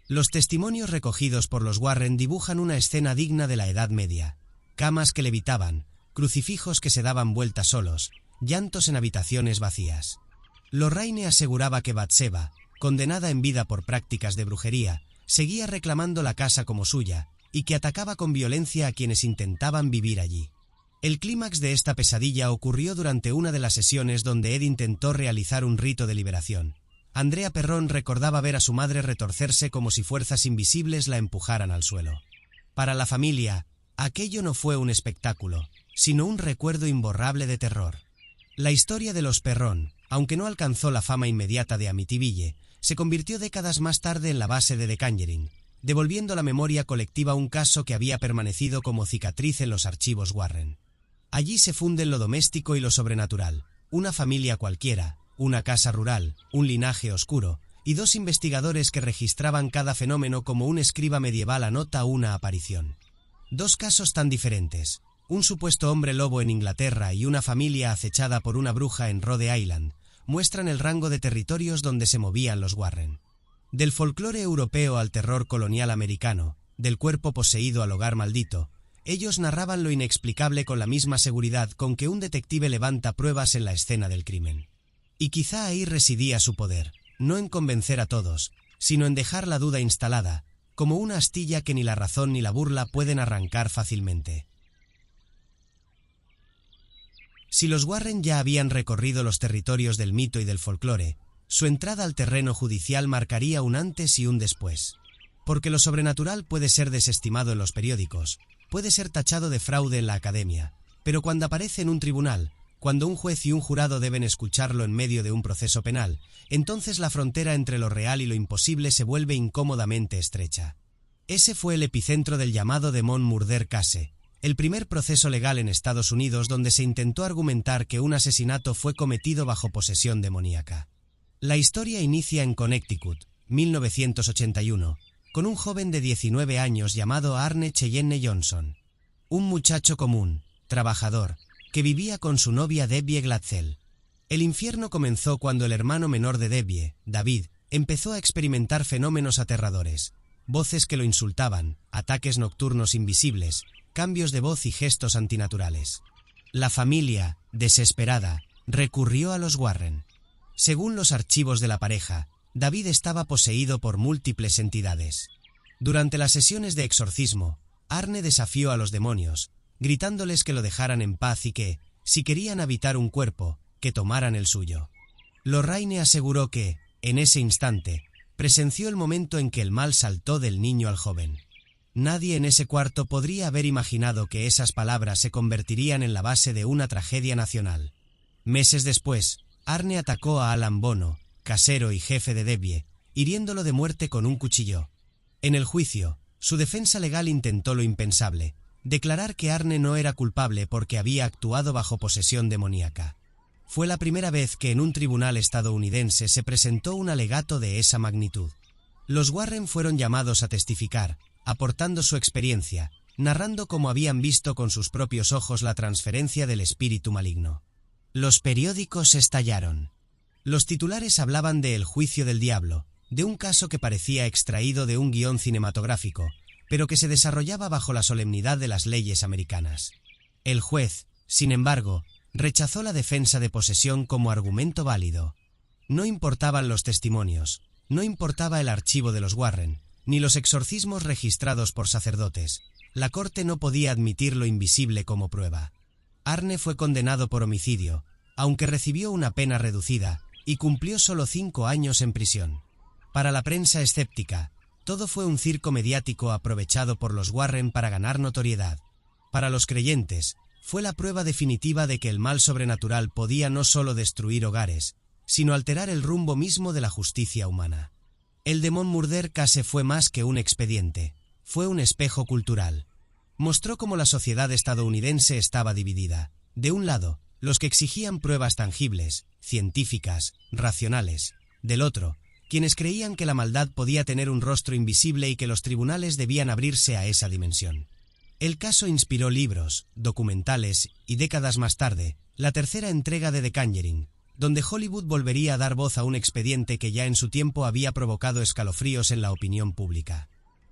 Los testimonios recogidos por los Warren dibujan una escena digna de la Edad Media: camas que levitaban, crucifijos que se daban vueltas solos, llantos en habitaciones vacías. Lorraine aseguraba que Bathsheba, condenada en vida por prácticas de brujería, seguía reclamando la casa como suya, y que atacaba con violencia a quienes intentaban vivir allí. El clímax de esta pesadilla ocurrió durante una de las sesiones donde Ed intentó realizar un rito de liberación. Andrea Perron recordaba ver a su madre retorcerse como si fuerzas invisibles la empujaran al suelo. Para la familia, aquello no fue un espectáculo, sino un recuerdo imborrable de terror. La historia de los Perron, aunque no alcanzó la fama inmediata de Amityville, se convirtió décadas más tarde en la base de The Conjuring, devolviendo a la memoria colectiva un caso que había permanecido como cicatriz en los archivos Warren. Allí se funden lo doméstico y lo sobrenatural, una familia cualquiera, una casa rural, un linaje oscuro, y dos investigadores que registraban cada fenómeno como un escriba medieval anota una aparición. Dos casos tan diferentes, un supuesto hombre lobo en Inglaterra y una familia acechada por una bruja en Rhode Island, muestran el rango de territorios donde se movían los Warren. Del folclore europeo al terror colonial americano, del cuerpo poseído al hogar maldito, ellos narraban lo inexplicable con la misma seguridad con que un detective levanta pruebas en la escena del crimen. Y quizá ahí residía su poder, no en convencer a todos, sino en dejar la duda instalada, como una astilla que ni la razón ni la burla pueden arrancar fácilmente. Si los Warren ya habían recorrido los territorios del mito y del folclore, su entrada al terreno judicial marcaría un antes y un después. Porque lo sobrenatural puede ser desestimado en los periódicos, puede ser tachado de fraude en la academia, pero cuando aparece en un tribunal, cuando un juez y un jurado deben escucharlo en medio de un proceso penal, entonces la frontera entre lo real y lo imposible se vuelve incómodamente estrecha. Ese fue el epicentro del llamado Demon Murder Case, el primer proceso legal en Estados Unidos donde se intentó argumentar que un asesinato fue cometido bajo posesión demoníaca. La historia inicia en Connecticut, 1981, con un joven de 19 años llamado Arne Cheyenne Johnson. Un muchacho común, trabajador, que vivía con su novia Debbie Glatzel. El infierno comenzó cuando el hermano menor de Debbie, David, empezó a experimentar fenómenos aterradores, voces que lo insultaban, ataques nocturnos invisibles, cambios de voz y gestos antinaturales. La familia, desesperada, recurrió a los Warren. Según los archivos de la pareja, David estaba poseído por múltiples entidades. Durante las sesiones de exorcismo, Arne desafió a los demonios, gritándoles que lo dejaran en paz y que, si querían habitar un cuerpo, que tomaran el suyo. Lorraine aseguró que, en ese instante, presenció el momento en que el mal saltó del niño al joven. Nadie en ese cuarto podría haber imaginado que esas palabras se convertirían en la base de una tragedia nacional. Meses después, Arne atacó a Alan Bono, casero y jefe de Debbie, hiriéndolo de muerte con un cuchillo. En el juicio, su defensa legal intentó lo impensable: declarar que Arne no era culpable porque había actuado bajo posesión demoníaca. Fue la primera vez que en un tribunal estadounidense se presentó un alegato de esa magnitud. Los Warren fueron llamados a testificar, aportando su experiencia, narrando cómo habían visto con sus propios ojos la transferencia del espíritu maligno. Los periódicos estallaron. Los titulares hablaban de El juicio del diablo, de un caso que parecía extraído de un guión cinematográfico, pero que se desarrollaba bajo la solemnidad de las leyes americanas. El juez, sin embargo, rechazó la defensa de posesión como argumento válido. No importaban los testimonios, no importaba el archivo de los Warren, ni los exorcismos registrados por sacerdotes. La corte no podía admitir lo invisible como prueba. Arne fue condenado por homicidio, aunque recibió una pena reducida, y cumplió solo 5 años en prisión. Para la prensa escéptica, todo fue un circo mediático aprovechado por los Warren para ganar notoriedad. Para los creyentes, fue la prueba definitiva de que el mal sobrenatural podía no solo destruir hogares, sino alterar el rumbo mismo de la justicia humana. El Demon Murder Case fue más que un expediente, fue un espejo cultural. Mostró cómo la sociedad estadounidense estaba dividida. De un lado, los que exigían pruebas tangibles, científicas, racionales. Del otro, quienes creían que la maldad podía tener un rostro invisible y que los tribunales debían abrirse a esa dimensión. El caso inspiró libros, documentales y, décadas más tarde, la tercera entrega de The Conjuring, donde Hollywood volvería a dar voz a un expediente que ya en su tiempo había provocado escalofríos en la opinión pública.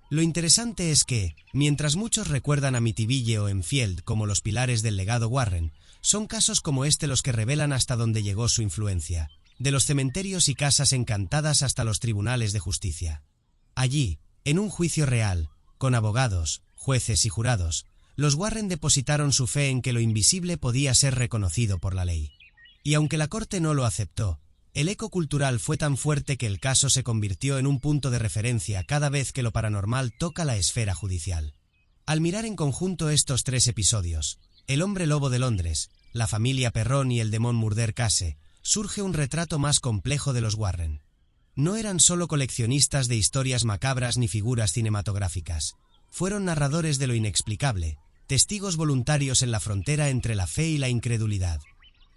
Lo interesante es que, mientras muchos recuerdan a Amityville o Enfield como los pilares del legado Warren, son casos como este los que revelan hasta dónde llegó su influencia, de los cementerios y casas encantadas hasta los tribunales de justicia. Allí, en un juicio real, con abogados, jueces y jurados, los Warren depositaron su fe en que lo invisible podía ser reconocido por la ley. Y aunque la corte no lo aceptó, el eco cultural fue tan fuerte que el caso se convirtió en un punto de referencia cada vez que lo paranormal toca la esfera judicial. Al mirar en conjunto estos 3 episodios, El hombre lobo de Londres, La familia Perron y El Demon Murder Case, surge un retrato más complejo de los Warren. No eran solo coleccionistas de historias macabras ni figuras cinematográficas. Fueron narradores de lo inexplicable, testigos voluntarios en la frontera entre la fe y la incredulidad.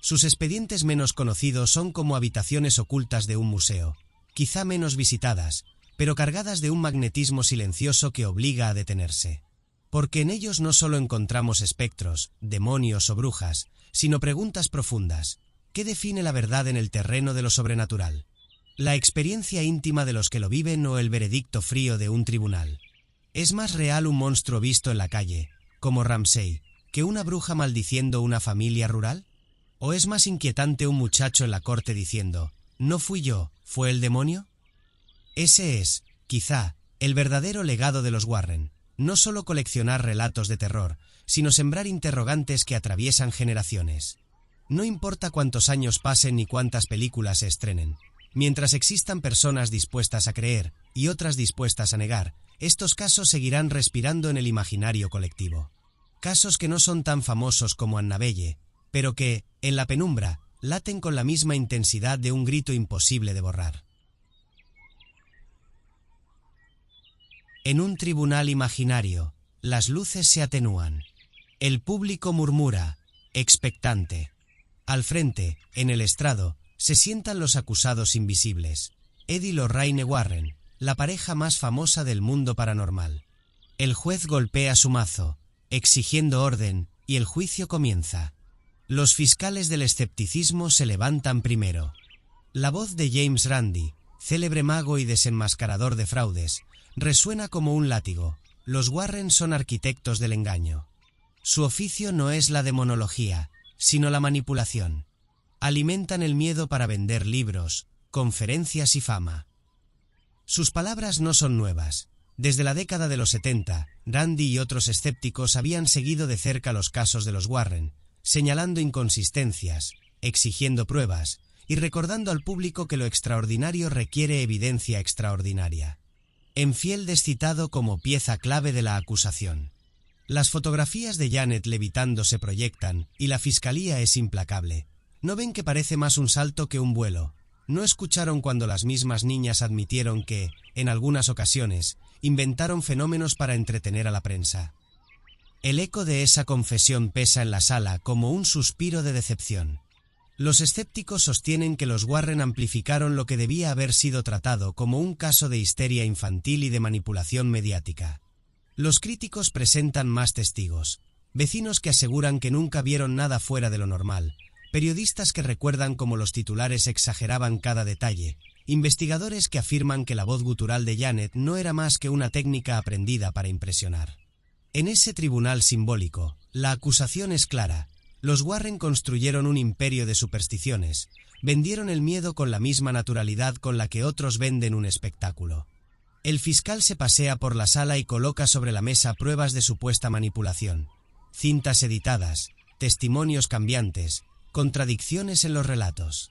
Sus expedientes menos conocidos son como habitaciones ocultas de un museo, quizá menos visitadas, pero cargadas de un magnetismo silencioso que obliga a detenerse. Porque en ellos no solo encontramos espectros, demonios o brujas, sino preguntas profundas. ¿Qué define la verdad en el terreno de lo sobrenatural? ¿La experiencia íntima de los que lo viven o el veredicto frío de un tribunal? ¿Es más real un monstruo visto en la calle, como Ramsay, que una bruja maldiciendo una familia rural? ¿O es más inquietante un muchacho en la corte diciendo, «No fui yo, ¿fue el demonio?» Ese es, quizá, el verdadero legado de los Warren, no solo coleccionar relatos de terror, sino sembrar interrogantes que atraviesan generaciones. No importa cuántos años pasen ni cuántas películas se estrenen. Mientras existan personas dispuestas a creer y otras dispuestas a negar, estos casos seguirán respirando en el imaginario colectivo. Casos que no son tan famosos como Annabelle, pero que, en la penumbra, laten con la misma intensidad de un grito imposible de borrar. En un tribunal imaginario, las luces se atenúan. El público murmura, expectante. Al frente, en el estrado, se sientan los acusados invisibles. Ed y Lorraine Warren, la pareja más famosa del mundo paranormal. El juez golpea su mazo, exigiendo orden, y el juicio comienza. Los fiscales del escepticismo se levantan primero. La voz de James Randi, célebre mago y desenmascarador de fraudes, resuena como un látigo. Los Warren son arquitectos del engaño. Su oficio no es la demonología, sino la manipulación. Alimentan el miedo para vender libros, conferencias y fama. Sus palabras no son nuevas. Desde la década de los 70, Randi y otros escépticos habían seguido de cerca los casos de los Warren, señalando inconsistencias, exigiendo pruebas y recordando al público que lo extraordinario requiere evidencia extraordinaria. Enfield es citado como pieza clave de la acusación. Las fotografías de Janet levitando se proyectan y la fiscalía es implacable. ¿No ven que parece más un salto que un vuelo? ¿No escucharon cuando las mismas niñas admitieron que, en algunas ocasiones, inventaron fenómenos para entretener a la prensa? El eco de esa confesión pesa en la sala como un suspiro de decepción. Los escépticos sostienen que los Warren amplificaron lo que debía haber sido tratado como un caso de histeria infantil y de manipulación mediática. Los críticos presentan más testigos, vecinos que aseguran que nunca vieron nada fuera de lo normal, periodistas que recuerdan cómo los titulares exageraban cada detalle, investigadores que afirman que la voz gutural de Janet no era más que una técnica aprendida para impresionar. En ese tribunal simbólico, la acusación es clara. Los Warren construyeron un imperio de supersticiones, vendieron el miedo con la misma naturalidad con la que otros venden un espectáculo. El fiscal se pasea por la sala y coloca sobre la mesa pruebas de supuesta manipulación, cintas editadas, testimonios cambiantes, contradicciones en los relatos.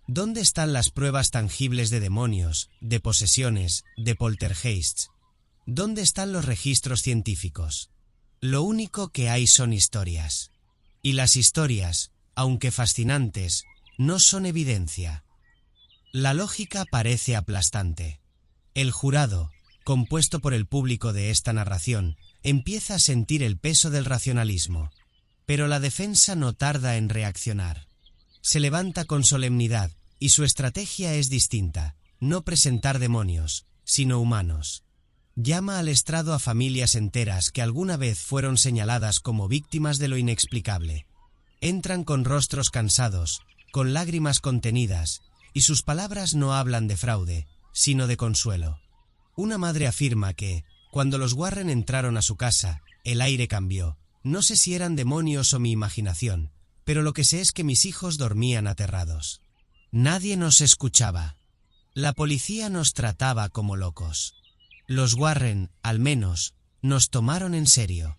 ¿Dónde están las pruebas tangibles de demonios, de posesiones, de poltergeists? ¿Dónde están los registros científicos? Lo único que hay son historias. Y las historias, aunque fascinantes, no son evidencia. La lógica parece aplastante. El jurado, compuesto por el público de esta narración, empieza a sentir el peso del racionalismo. Pero la defensa no tarda en reaccionar. Se levanta con solemnidad, y su estrategia es distinta: no presentar demonios, sino humanos. Llama al estrado a familias enteras que alguna vez fueron señaladas como víctimas de lo inexplicable. Entran con rostros cansados, con lágrimas contenidas, y sus palabras no hablan de fraude, sino de consuelo. Una madre afirma que, cuando los Warren entraron a su casa, el aire cambió. No sé si eran demonios o mi imaginación, pero lo que sé es que mis hijos dormían aterrados. Nadie nos escuchaba. La policía nos trataba como locos. Los Warren, al menos, nos tomaron en serio.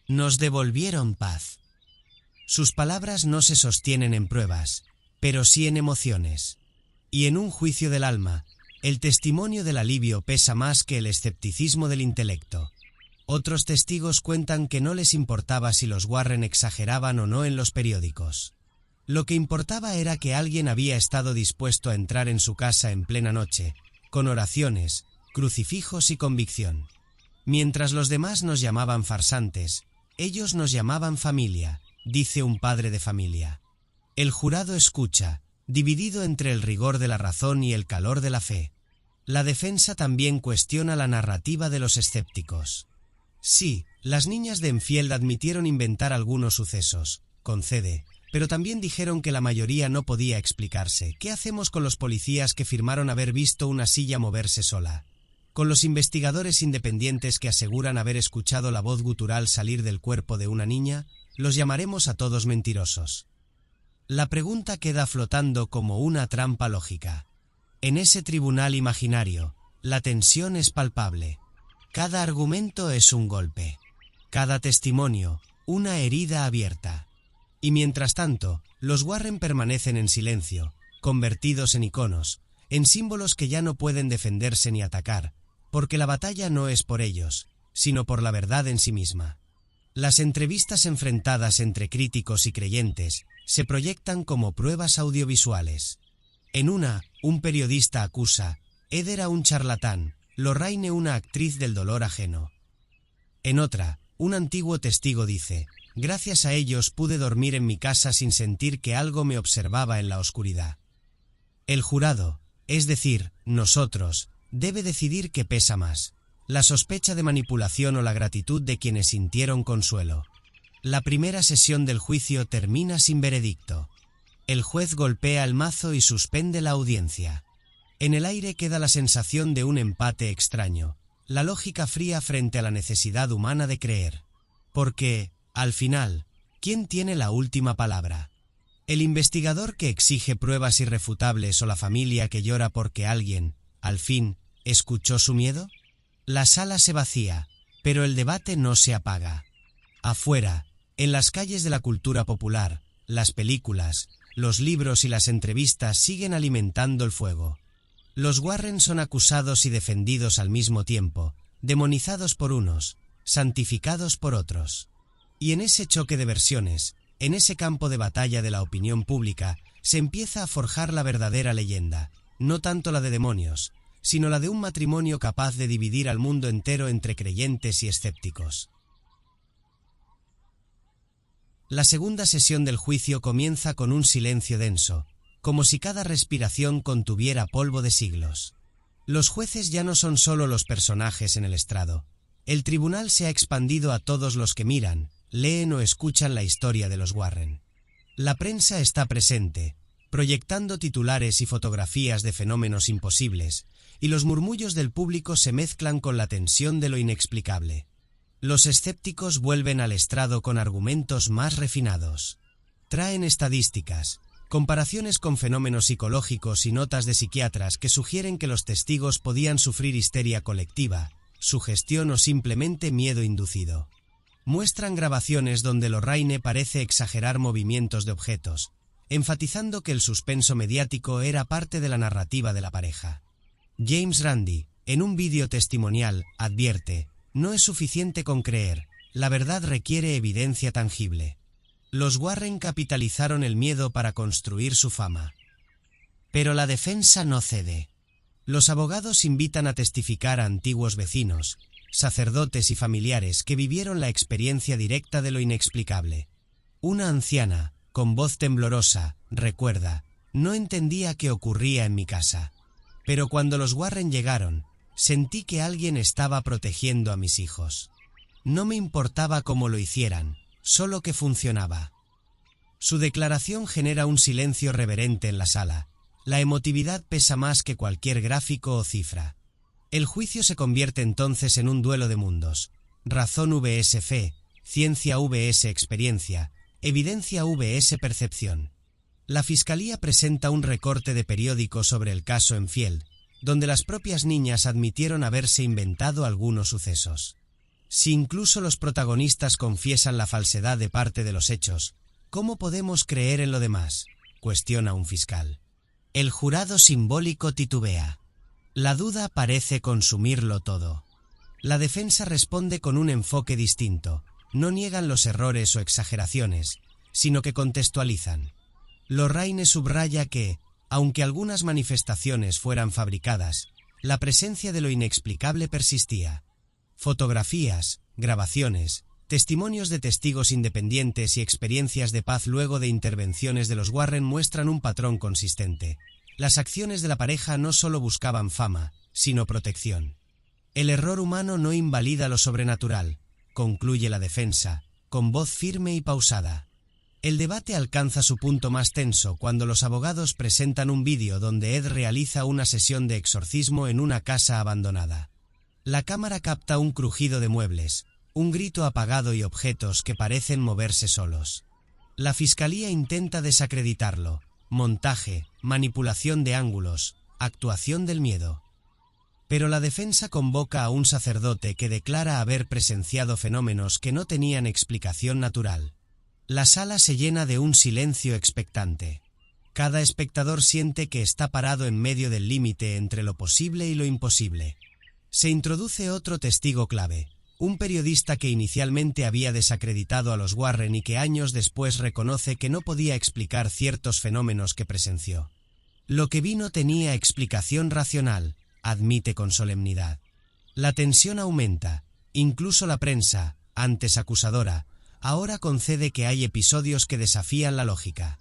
Nos devolvieron paz. Sus palabras no se sostienen en pruebas, pero sí en emociones. Y en un juicio del alma, el testimonio del alivio pesa más que el escepticismo del intelecto. Otros testigos cuentan que no les importaba si los Warren exageraban o no en los periódicos. Lo que importaba era que alguien había estado dispuesto a entrar en su casa en plena noche, con oraciones, crucifijos y convicción. Mientras los demás nos llamaban farsantes, ellos nos llamaban familia, dice un padre de familia. El jurado escucha, dividido entre el rigor de la razón y el calor de la fe. La defensa también cuestiona la narrativa de los escépticos. Sí, las niñas de Enfield admitieron inventar algunos sucesos, concede, pero también dijeron que la mayoría no podía explicarse. ¿Qué hacemos con los policías que afirmaron haber visto una silla moverse sola? Con los investigadores independientes que aseguran haber escuchado la voz gutural salir del cuerpo de una niña, los llamaremos a todos mentirosos. La pregunta queda flotando como una trampa lógica. En ese tribunal imaginario, la tensión es palpable. Cada argumento es un golpe. Cada testimonio, una herida abierta. Y mientras tanto, los Warren permanecen en silencio, convertidos en iconos, en símbolos que ya no pueden defenderse ni atacar, porque la batalla no es por ellos, sino por la verdad en sí misma. Las entrevistas enfrentadas entre críticos y creyentes se proyectan como pruebas audiovisuales. En una, un periodista acusa: Ed era un charlatán, Lorraine una actriz del dolor ajeno. En otra, un antiguo testigo dice: gracias a ellos pude dormir en mi casa sin sentir que algo me observaba en la oscuridad. El jurado, es decir, nosotros, debe decidir qué pesa más: la sospecha de manipulación o la gratitud de quienes sintieron consuelo. La primera sesión del juicio termina sin veredicto. El juez golpea el mazo y suspende la audiencia. En el aire queda la sensación de un empate extraño, la lógica fría frente a la necesidad humana de creer. Porque, al final, ¿quién tiene la última palabra? ¿El investigador que exige pruebas irrefutables o la familia que llora porque alguien, al fin, escuchó su miedo? La sala se vacía, pero el debate no se apaga. Afuera, en las calles de la cultura popular, las películas, los libros y las entrevistas siguen alimentando el fuego. Los Warren son acusados y defendidos al mismo tiempo, demonizados por unos, santificados por otros. Y en ese choque de versiones, en ese campo de batalla de la opinión pública, se empieza a forjar la verdadera leyenda, no tanto la de demonios, sino la de un matrimonio capaz de dividir al mundo entero entre creyentes y escépticos. La segunda sesión del juicio comienza con un silencio denso, como si cada respiración contuviera polvo de siglos. Los jueces ya no son solo los personajes en el estrado. El tribunal se ha expandido a todos los que miran, leen o escuchan la historia de los Warren. La prensa está presente, proyectando titulares y fotografías de fenómenos imposibles, y los murmullos del público se mezclan con la tensión de lo inexplicable. Los escépticos vuelven al estrado con argumentos más refinados. Traen estadísticas, comparaciones con fenómenos psicológicos y notas de psiquiatras que sugieren que los testigos podían sufrir histeria colectiva, sugestión o simplemente miedo inducido. Muestran grabaciones donde Lorraine parece exagerar movimientos de objetos, enfatizando que el suspenso mediático era parte de la narrativa de la pareja. James Randi, en un vídeo testimonial, advierte: no es suficiente con creer, la verdad requiere evidencia tangible. Los Warren capitalizaron el miedo para construir su fama. Pero la defensa no cede. Los abogados invitan a testificar a antiguos vecinos, sacerdotes y familiares que vivieron la experiencia directa de lo inexplicable. Una anciana, con voz temblorosa, recuerda: no entendía qué ocurría en mi casa. Pero cuando los Warren llegaron, sentí que alguien estaba protegiendo a mis hijos. No me importaba cómo lo hicieran, solo que funcionaba. Su declaración genera un silencio reverente en la sala. La emotividad pesa más que cualquier gráfico o cifra. El juicio se convierte entonces en un duelo de mundos. Razón vs fe, ciencia vs experiencia, evidencia vs percepción. La fiscalía presenta un recorte de periódico sobre el caso Enfield, donde las propias niñas admitieron haberse inventado algunos sucesos. Si incluso los protagonistas confiesan la falsedad de parte de los hechos, ¿cómo podemos creer en lo demás?, cuestiona un fiscal. El jurado simbólico titubea. La duda parece consumirlo todo. La defensa responde con un enfoque distinto. No niegan los errores o exageraciones, sino que contextualizan. Lorraine subraya que, aunque algunas manifestaciones fueran fabricadas, la presencia de lo inexplicable persistía. Fotografías, grabaciones, testimonios de testigos independientes y experiencias de paz luego de intervenciones de los Warren muestran un patrón consistente. Las acciones de la pareja no solo buscaban fama, sino protección. El error humano no invalida lo sobrenatural, concluye la defensa, con voz firme y pausada. El debate alcanza su punto más tenso cuando los abogados presentan un vídeo donde Ed realiza una sesión de exorcismo en una casa abandonada. La cámara capta un crujido de muebles, un grito apagado y objetos que parecen moverse solos. La fiscalía intenta desacreditarlo: montaje, manipulación de ángulos, actuación del miedo. Pero la defensa convoca a un sacerdote que declara haber presenciado fenómenos que no tenían explicación natural. La sala se llena de un silencio expectante. Cada espectador siente que está parado en medio del límite entre lo posible y lo imposible. Se introduce otro testigo clave, un periodista que inicialmente había desacreditado a los Warren y que años después reconoce que no podía explicar ciertos fenómenos que presenció. Lo que vi no tenía explicación racional, admite con solemnidad. La tensión aumenta, incluso la prensa, antes acusadora, ahora concede que hay episodios que desafían la lógica.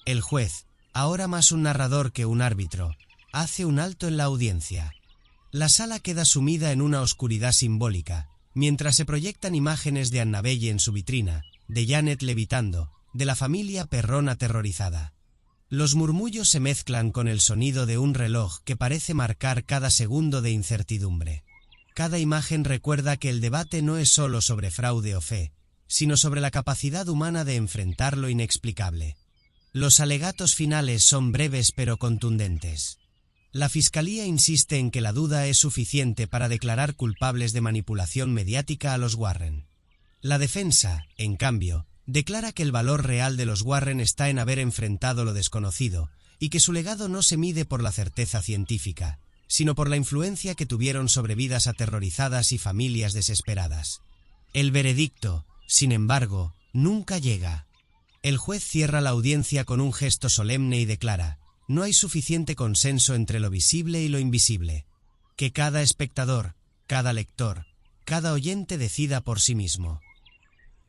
El juez, ahora más un narrador que un árbitro, hace un alto en la audiencia. La sala queda sumida en una oscuridad simbólica, mientras se proyectan imágenes de Annabelle en su vitrina, de Janet levitando, de la familia Perron aterrorizada. Los murmullos se mezclan con el sonido de un reloj que parece marcar cada segundo de incertidumbre. Cada imagen recuerda que el debate no es solo sobre fraude o fe, sino sobre la capacidad humana de enfrentar lo inexplicable. Los alegatos finales son breves pero contundentes. La fiscalía insiste en que la duda es suficiente para declarar culpables de manipulación mediática a los Warren. La defensa, en cambio, declara que el valor real de los Warren está en haber enfrentado lo desconocido, y que su legado no se mide por la certeza científica, sino por la influencia que tuvieron sobre vidas aterrorizadas y familias desesperadas. El veredicto, sin embargo, nunca llega. El juez cierra la audiencia con un gesto solemne y declara: no hay suficiente consenso entre lo visible y lo invisible. Que cada espectador, cada lector, cada oyente decida por sí mismo.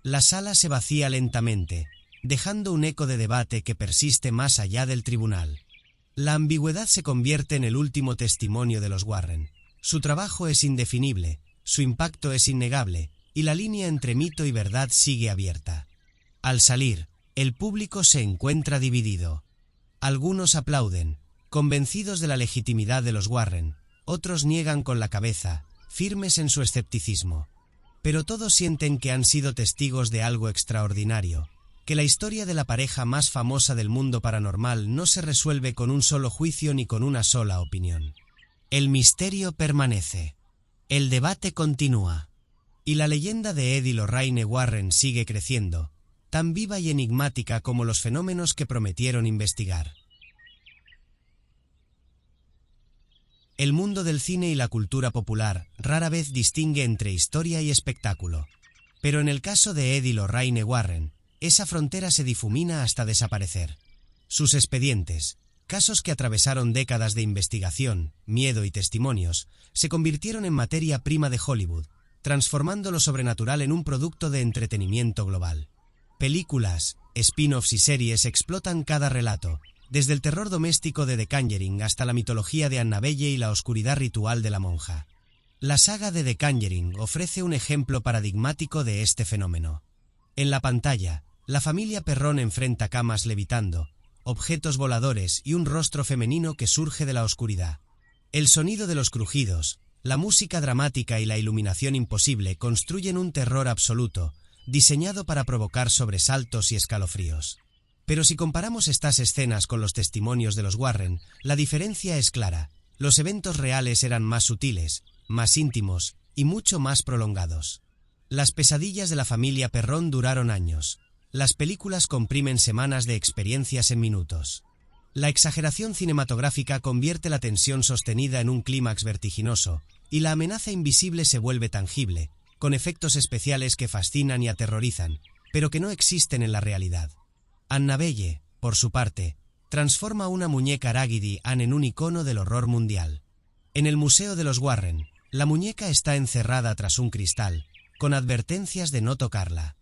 La sala se vacía lentamente, dejando un eco de debate que persiste más allá del tribunal. La ambigüedad se convierte en el último testimonio de los Warren. Su trabajo es indefinible, su impacto es innegable, y la línea entre mito y verdad sigue abierta. Al salir, el público se encuentra dividido. Algunos aplauden, convencidos de la legitimidad de los Warren, otros niegan con la cabeza, firmes en su escepticismo. Pero todos sienten que han sido testigos de algo extraordinario, que la historia de la pareja más famosa del mundo paranormal no se resuelve con un solo juicio ni con una sola opinión. El misterio permanece. El debate continúa. Y la leyenda de Ed y Lorraine Warren sigue creciendo, tan viva y enigmática como los fenómenos que prometieron investigar. El mundo del cine y la cultura popular rara vez distingue entre historia y espectáculo. Pero en el caso de Ed y Lorraine Warren, esa frontera se difumina hasta desaparecer. Sus expedientes, casos que atravesaron décadas de investigación, miedo y testimonios, se convirtieron en materia prima de Hollywood, transformando lo sobrenatural en un producto de entretenimiento global. Películas, spin-offs y series explotan cada relato, desde el terror doméstico de The Conjuring hasta la mitología de Annabelle y la oscuridad ritual de la monja. La saga de The Conjuring ofrece un ejemplo paradigmático de este fenómeno. En la pantalla, la familia Perron enfrenta camas levitando, objetos voladores y un rostro femenino que surge de la oscuridad. El sonido de los crujidos, la música dramática y la iluminación imposible construyen un terror absoluto, diseñado para provocar sobresaltos y escalofríos. Pero si comparamos estas escenas con los testimonios de los Warren, la diferencia es clara. Los eventos reales eran más sutiles, más íntimos y mucho más prolongados. Las pesadillas de la familia Perron duraron años. Las películas comprimen semanas de experiencias en minutos. La exageración cinematográfica convierte la tensión sostenida en un clímax vertiginoso, y la amenaza invisible se vuelve tangible, con efectos especiales que fascinan y aterrorizan, pero que no existen en la realidad. Annabelle, por su parte, transforma una muñeca Raggedy Ann en un icono del horror mundial. En el Museo de los Warren, la muñeca está encerrada tras un cristal, con advertencias de no tocarla.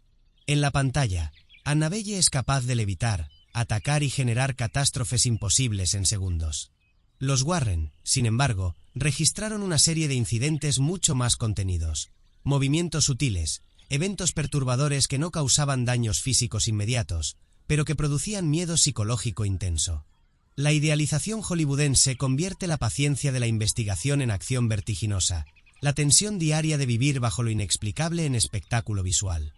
En la pantalla, Annabelle es capaz de levitar, atacar y generar catástrofes imposibles en segundos. Los Warren, sin embargo, registraron una serie de incidentes mucho más contenidos. Movimientos sutiles, eventos perturbadores que no causaban daños físicos inmediatos, pero que producían miedo psicológico intenso. La idealización hollywoodense convierte la paciencia de la investigación en acción vertiginosa, la tensión diaria de vivir bajo lo inexplicable en espectáculo visual.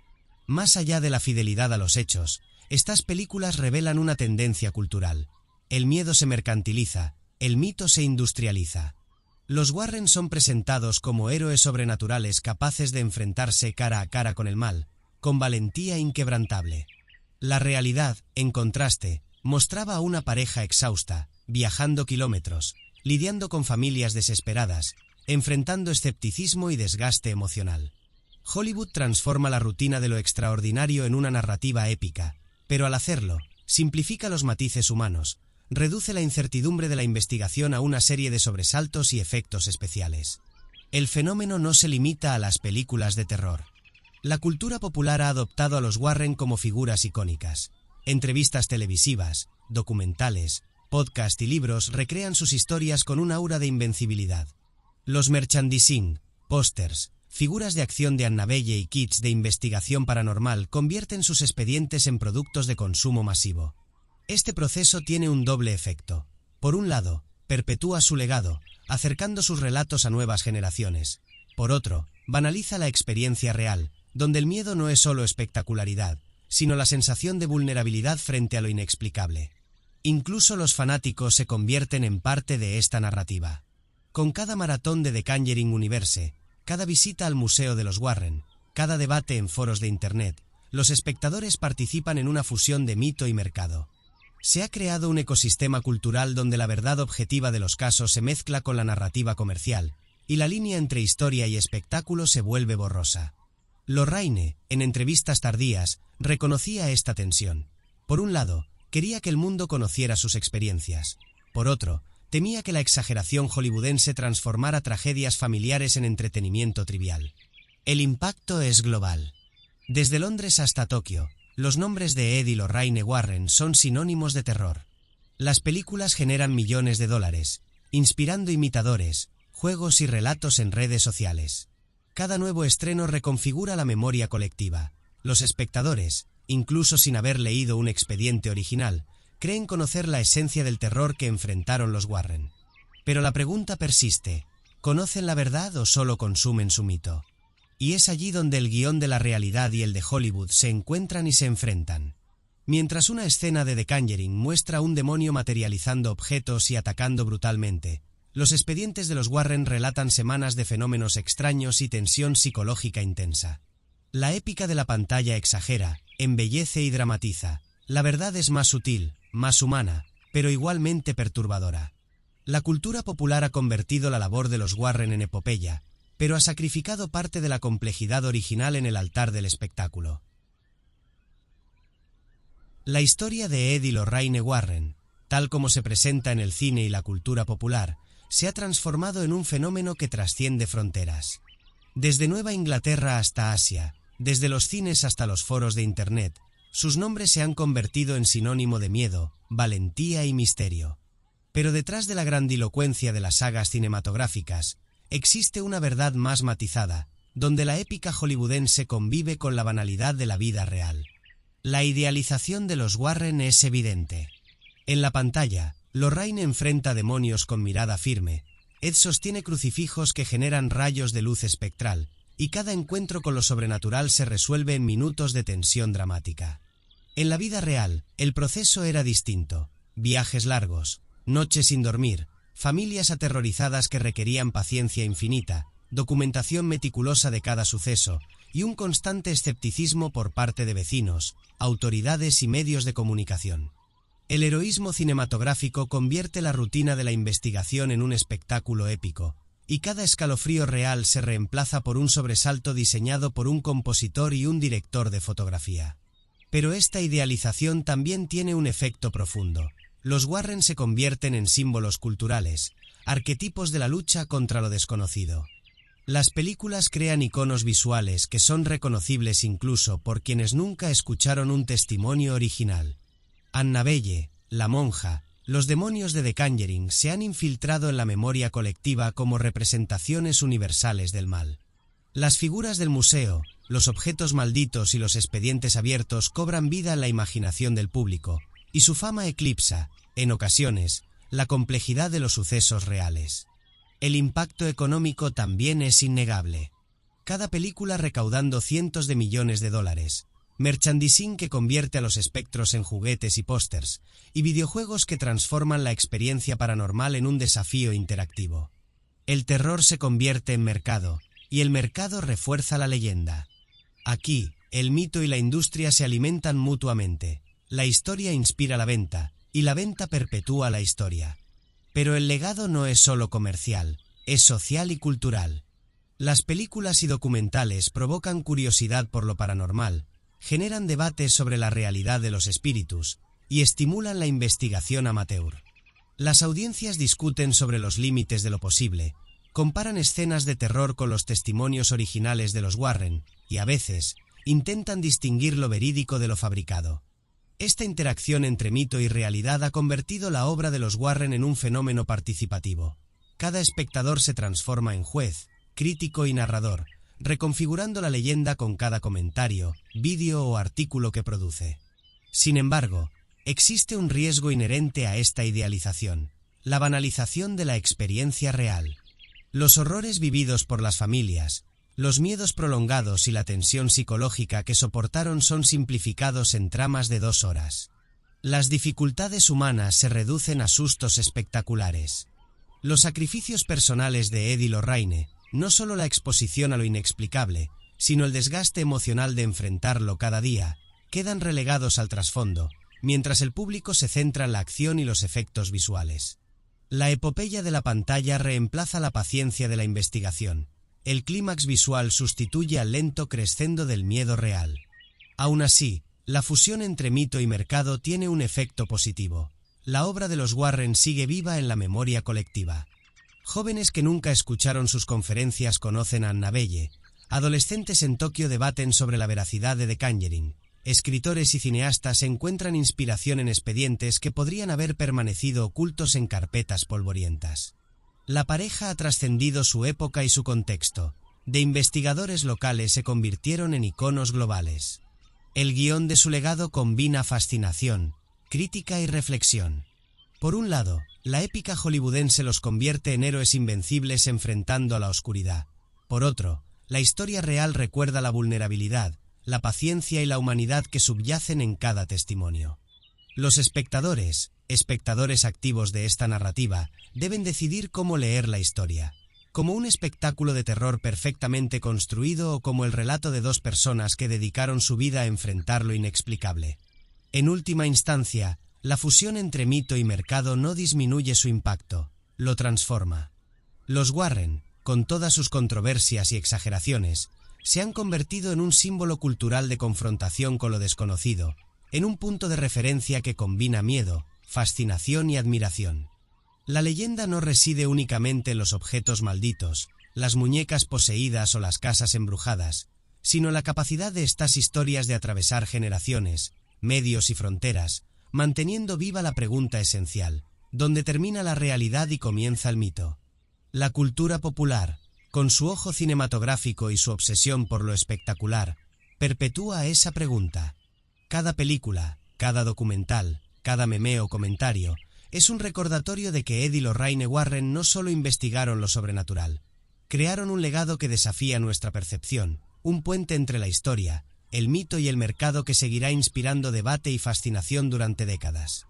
Más allá de la fidelidad a los hechos, estas películas revelan una tendencia cultural. El miedo se mercantiliza, el mito se industrializa. Los Warren son presentados como héroes sobrenaturales capaces de enfrentarse cara a cara con el mal, con valentía inquebrantable. La realidad, en contraste, mostraba a una pareja exhausta, viajando kilómetros, lidiando con familias desesperadas, enfrentando escepticismo y desgaste emocional. Hollywood transforma la rutina de lo extraordinario en una narrativa épica, pero al hacerlo, simplifica los matices humanos, reduce la incertidumbre de la investigación a una serie de sobresaltos y efectos especiales. El fenómeno no se limita a las películas de terror. La cultura popular ha adoptado a los Warren como figuras icónicas. Entrevistas televisivas, documentales, podcast y libros recrean sus historias con un aura de invencibilidad. Los merchandising, pósters, figuras de acción de Annabelle y kits de investigación paranormal convierten sus expedientes en productos de consumo masivo. Este proceso tiene un doble efecto. Por un lado, perpetúa su legado, acercando sus relatos a nuevas generaciones. Por otro, banaliza la experiencia real, donde el miedo no es solo espectacularidad, sino la sensación de vulnerabilidad frente a lo inexplicable. Incluso los fanáticos se convierten en parte de esta narrativa. Con cada maratón de The Conjuring Universe, cada visita al Museo de los Warren, cada debate en foros de Internet, los espectadores participan en una fusión de mito y mercado. Se ha creado un ecosistema cultural donde la verdad objetiva de los casos se mezcla con la narrativa comercial, y la línea entre historia y espectáculo se vuelve borrosa. Lorraine, en entrevistas tardías, reconocía esta tensión. Por un lado, quería que el mundo conociera sus experiencias. Por otro, temía que la exageración hollywoodense transformara tragedias familiares en entretenimiento trivial. El impacto es global. Desde Londres hasta Tokio, los nombres de Ed y Lorraine Warren son sinónimos de terror. Las películas generan millones de dólares, inspirando imitadores, juegos y relatos en redes sociales. Cada nuevo estreno reconfigura la memoria colectiva. Los espectadores, incluso sin haber leído un expediente original, creen conocer la esencia del terror que enfrentaron los Warren. Pero la pregunta persiste: ¿conocen la verdad o solo consumen su mito? Y es allí donde el guión de la realidad y el de Hollywood se encuentran y se enfrentan. Mientras una escena de The Conjuring muestra a un demonio materializando objetos y atacando brutalmente, los expedientes de los Warren relatan semanas de fenómenos extraños y tensión psicológica intensa. La épica de la pantalla exagera, embellece y dramatiza. La verdad es más sutil, más humana, pero igualmente perturbadora. La cultura popular ha convertido la labor de los Warren en epopeya, pero ha sacrificado parte de la complejidad original en el altar del espectáculo. La historia de Ed y Lorraine Warren, tal como se presenta en el cine y la cultura popular, se ha transformado en un fenómeno que trasciende fronteras. Desde Nueva Inglaterra hasta Asia, desde los cines hasta los foros de Internet, sus nombres se han convertido en sinónimo de miedo, valentía y misterio. Pero detrás de la grandilocuencia de las sagas cinematográficas, existe una verdad más matizada, donde la épica hollywoodense convive con la banalidad de la vida real. La idealización de los Warren es evidente. En la pantalla, Lorraine enfrenta demonios con mirada firme, Ed sostiene crucifijos que generan rayos de luz espectral, y cada encuentro con lo sobrenatural se resuelve en minutos de tensión dramática. En la vida real, el proceso era distinto: viajes largos, noches sin dormir, familias aterrorizadas que requerían paciencia infinita, documentación meticulosa de cada suceso, y un constante escepticismo por parte de vecinos, autoridades y medios de comunicación. El heroísmo cinematográfico convierte la rutina de la investigación en un espectáculo épico, y cada escalofrío real se reemplaza por un sobresalto diseñado por un compositor y un director de fotografía. Pero esta idealización también tiene un efecto profundo. Los Warren se convierten en símbolos culturales, arquetipos de la lucha contra lo desconocido. Las películas crean iconos visuales que son reconocibles incluso por quienes nunca escucharon un testimonio original. Annabelle, la monja, los demonios de The Conjuring se han infiltrado en la memoria colectiva como representaciones universales del mal. Las figuras del museo, los objetos malditos y los expedientes abiertos cobran vida en la imaginación del público, y su fama eclipsa, en ocasiones, la complejidad de los sucesos reales. El impacto económico también es innegable. Cada película recaudando cientos de millones de dólares, merchandising que convierte a los espectros en juguetes y pósters, y videojuegos que transforman la experiencia paranormal en un desafío interactivo. El terror se convierte en mercado, y el mercado refuerza la leyenda. Aquí, el mito y la industria se alimentan mutuamente. La historia inspira la venta, y la venta perpetúa la historia. Pero el legado no es solo comercial, es social y cultural. Las películas y documentales provocan curiosidad por lo paranormal, generan debates sobre la realidad de los espíritus, y estimulan la investigación amateur. Las audiencias discuten sobre los límites de lo posible, comparan escenas de terror con los testimonios originales de los Warren, y a veces, intentan distinguir lo verídico de lo fabricado. Esta interacción entre mito y realidad ha convertido la obra de los Warren en un fenómeno participativo. Cada espectador se transforma en juez, crítico y narrador, reconfigurando la leyenda con cada comentario, vídeo o artículo que produce. Sin embargo, existe un riesgo inherente a esta idealización: la banalización de la experiencia real. Los horrores vividos por las familias, los miedos prolongados y la tensión psicológica que soportaron son simplificados en tramas de 2 horas. Las dificultades humanas se reducen a sustos espectaculares. Los sacrificios personales de Ed y Lorraine, no solo la exposición a lo inexplicable, sino el desgaste emocional de enfrentarlo cada día, quedan relegados al trasfondo, mientras el público se centra en la acción y los efectos visuales. La epopeya de la pantalla reemplaza la paciencia de la investigación. El clímax visual sustituye al lento crescendo del miedo real. Aún así, la fusión entre mito y mercado tiene un efecto positivo. La obra de los Warren sigue viva en la memoria colectiva. Jóvenes que nunca escucharon sus conferencias conocen a Annabelle. Adolescentes en Tokio debaten sobre la veracidad de The Conjuring. Escritores y cineastas encuentran inspiración en expedientes que podrían haber permanecido ocultos en carpetas polvorientas. La pareja ha trascendido su época y su contexto. De investigadores locales se convirtieron en iconos globales. El guión de su legado combina fascinación, crítica y reflexión. Por un lado, la épica hollywoodense los convierte en héroes invencibles enfrentando a la oscuridad. Por otro, la historia real recuerda la vulnerabilidad, la paciencia y la humanidad que subyacen en cada testimonio. Los espectadores activos de esta narrativa, deben decidir cómo leer la historia. Como un espectáculo de terror perfectamente construido o como el relato de dos personas que dedicaron su vida a enfrentar lo inexplicable. En última instancia, la fusión entre mito y mercado no disminuye su impacto, lo transforma. Los Warren, con todas sus controversias y exageraciones, se han convertido en un símbolo cultural de confrontación con lo desconocido, en un punto de referencia que combina miedo, fascinación y admiración. La leyenda no reside únicamente en los objetos malditos, las muñecas poseídas o las casas embrujadas, sino la capacidad de estas historias de atravesar generaciones, medios y fronteras, manteniendo viva la pregunta esencial, ¿dónde termina la realidad y comienza el mito? La cultura popular, con su ojo cinematográfico y su obsesión por lo espectacular, perpetúa esa pregunta. Cada película, cada documental, cada meme o comentario, es un recordatorio de que Ed y Lorraine Warren no solo investigaron lo sobrenatural, crearon un legado que desafía nuestra percepción, un puente entre la historia, el mito y el mercado que seguirá inspirando debate y fascinación durante décadas.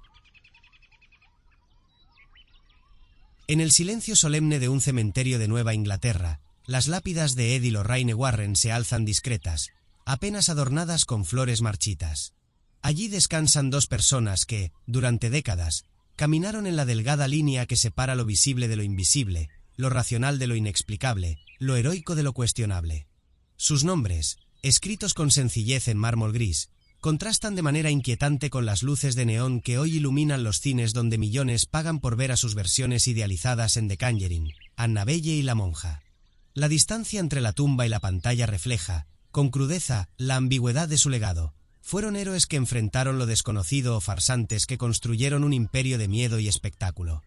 En el silencio solemne de un cementerio de Nueva Inglaterra, las lápidas de Ed y Lorraine Warren se alzan discretas, apenas adornadas con flores marchitas. Allí descansan dos personas que, durante décadas, caminaron en la delgada línea que separa lo visible de lo invisible, lo racional de lo inexplicable, lo heroico de lo cuestionable. Sus nombres, escritos con sencillez en mármol gris, contrastan de manera inquietante con las luces de neón que hoy iluminan los cines donde millones pagan por ver a sus versiones idealizadas en The Conjuring, Annabelle y la monja. La distancia entre la tumba y la pantalla refleja, con crudeza, la ambigüedad de su legado. Fueron héroes que enfrentaron lo desconocido o farsantes que construyeron un imperio de miedo y espectáculo.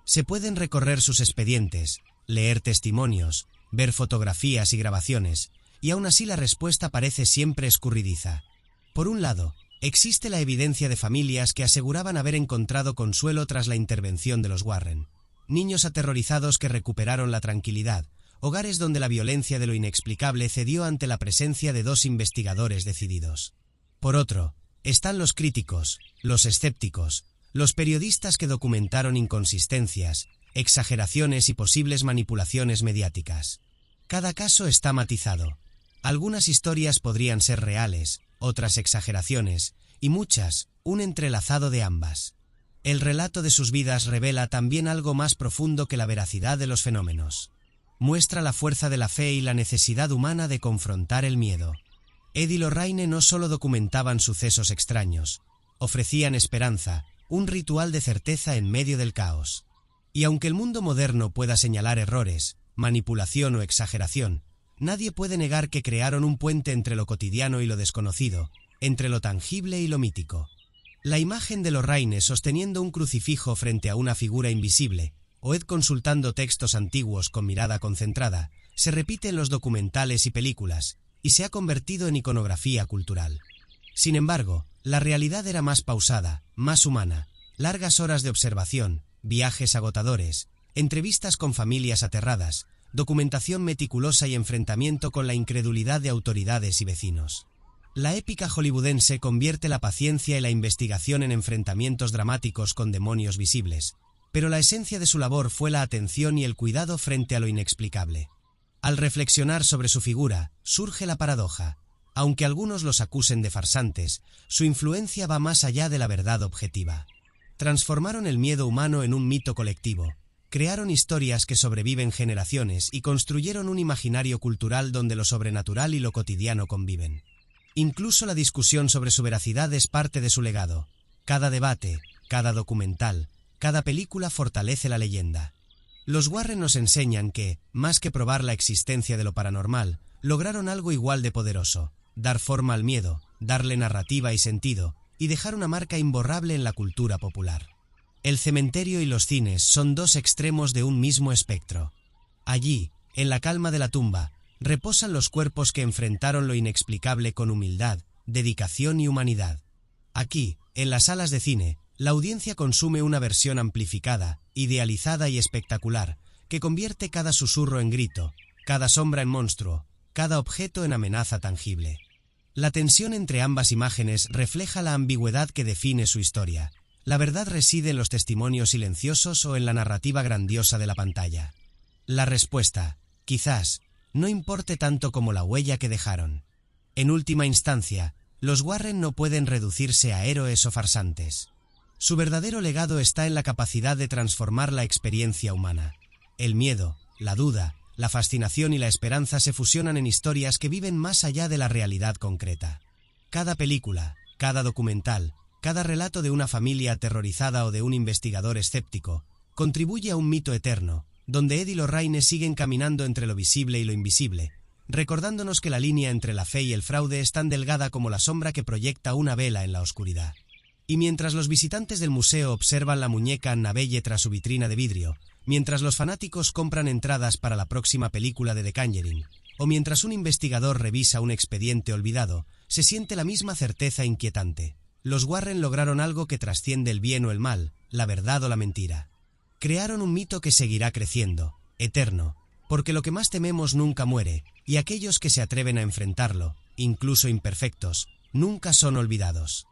Se pueden recorrer sus expedientes, leer testimonios, ver fotografías y grabaciones, y aún así la respuesta parece siempre escurridiza. Por un lado, existe la evidencia de familias que aseguraban haber encontrado consuelo tras la intervención de los Warren. Niños aterrorizados que recuperaron la tranquilidad, hogares donde la violencia de lo inexplicable cedió ante la presencia de dos investigadores decididos. Por otro, están los críticos, los escépticos, los periodistas que documentaron inconsistencias, exageraciones y posibles manipulaciones mediáticas. Cada caso está matizado. Algunas historias podrían ser reales, otras exageraciones, y muchas, un entrelazado de ambas. El relato de sus vidas revela también algo más profundo que la veracidad de los fenómenos. Muestra la fuerza de la fe y la necesidad humana de confrontar el miedo. Ed y Lorraine no solo documentaban sucesos extraños, ofrecían esperanza, un ritual de certeza en medio del caos. Y aunque el mundo moderno pueda señalar errores, manipulación o exageración, nadie puede negar que crearon un puente entre lo cotidiano y lo desconocido, entre lo tangible y lo mítico. La imagen de Lorraine sosteniendo un crucifijo frente a una figura invisible, o Ed consultando textos antiguos con mirada concentrada, se repite en los documentales y películas, y se ha convertido en iconografía cultural. Sin embargo, la realidad era más pausada, más humana, largas horas de observación, viajes agotadores, entrevistas con familias aterradas, documentación meticulosa y enfrentamiento con la incredulidad de autoridades y vecinos. La épica hollywoodense convierte la paciencia y la investigación en enfrentamientos dramáticos con demonios visibles, pero la esencia de su labor fue la atención y el cuidado frente a lo inexplicable. Al reflexionar sobre su figura, surge la paradoja. Aunque algunos los acusen de farsantes, su influencia va más allá de la verdad objetiva. Transformaron el miedo humano en un mito colectivo, crearon historias que sobreviven generaciones y construyeron un imaginario cultural donde lo sobrenatural y lo cotidiano conviven. Incluso la discusión sobre su veracidad es parte de su legado. Cada debate, cada documental, cada película fortalece la leyenda. Los Warren nos enseñan que, más que probar la existencia de lo paranormal, lograron algo igual de poderoso: dar forma al miedo, darle narrativa y sentido, y dejar una marca imborrable en la cultura popular. El cementerio y los cines son dos extremos de un mismo espectro. Allí, en la calma de la tumba, reposan los cuerpos que enfrentaron lo inexplicable con humildad, dedicación y humanidad. Aquí, en las salas de cine, la audiencia consume una versión amplificada, idealizada y espectacular, que convierte cada susurro en grito, cada sombra en monstruo, cada objeto en amenaza tangible. La tensión entre ambas imágenes refleja la ambigüedad que define su historia. La verdad reside en los testimonios silenciosos o en la narrativa grandiosa de la pantalla. La respuesta, quizás, no importe tanto como la huella que dejaron. En última instancia, los Warren no pueden reducirse a héroes o farsantes. Su verdadero legado está en la capacidad de transformar la experiencia humana. El miedo, la duda, la fascinación y la esperanza se fusionan en historias que viven más allá de la realidad concreta. Cada película, cada documental, cada relato de una familia aterrorizada o de un investigador escéptico, contribuye a un mito eterno, donde Ed y Lorraine siguen caminando entre lo visible y lo invisible, recordándonos que la línea entre la fe y el fraude es tan delgada como la sombra que proyecta una vela en la oscuridad. Y mientras los visitantes del museo observan la muñeca Annabelle tras su vitrina de vidrio, mientras los fanáticos compran entradas para la próxima película de The Conjuring, o mientras un investigador revisa un expediente olvidado, se siente la misma certeza inquietante. Los Warren lograron algo que trasciende el bien o el mal, la verdad o la mentira. Crearon un mito que seguirá creciendo, eterno, porque lo que más tememos nunca muere, y aquellos que se atreven a enfrentarlo, incluso imperfectos, nunca son olvidados.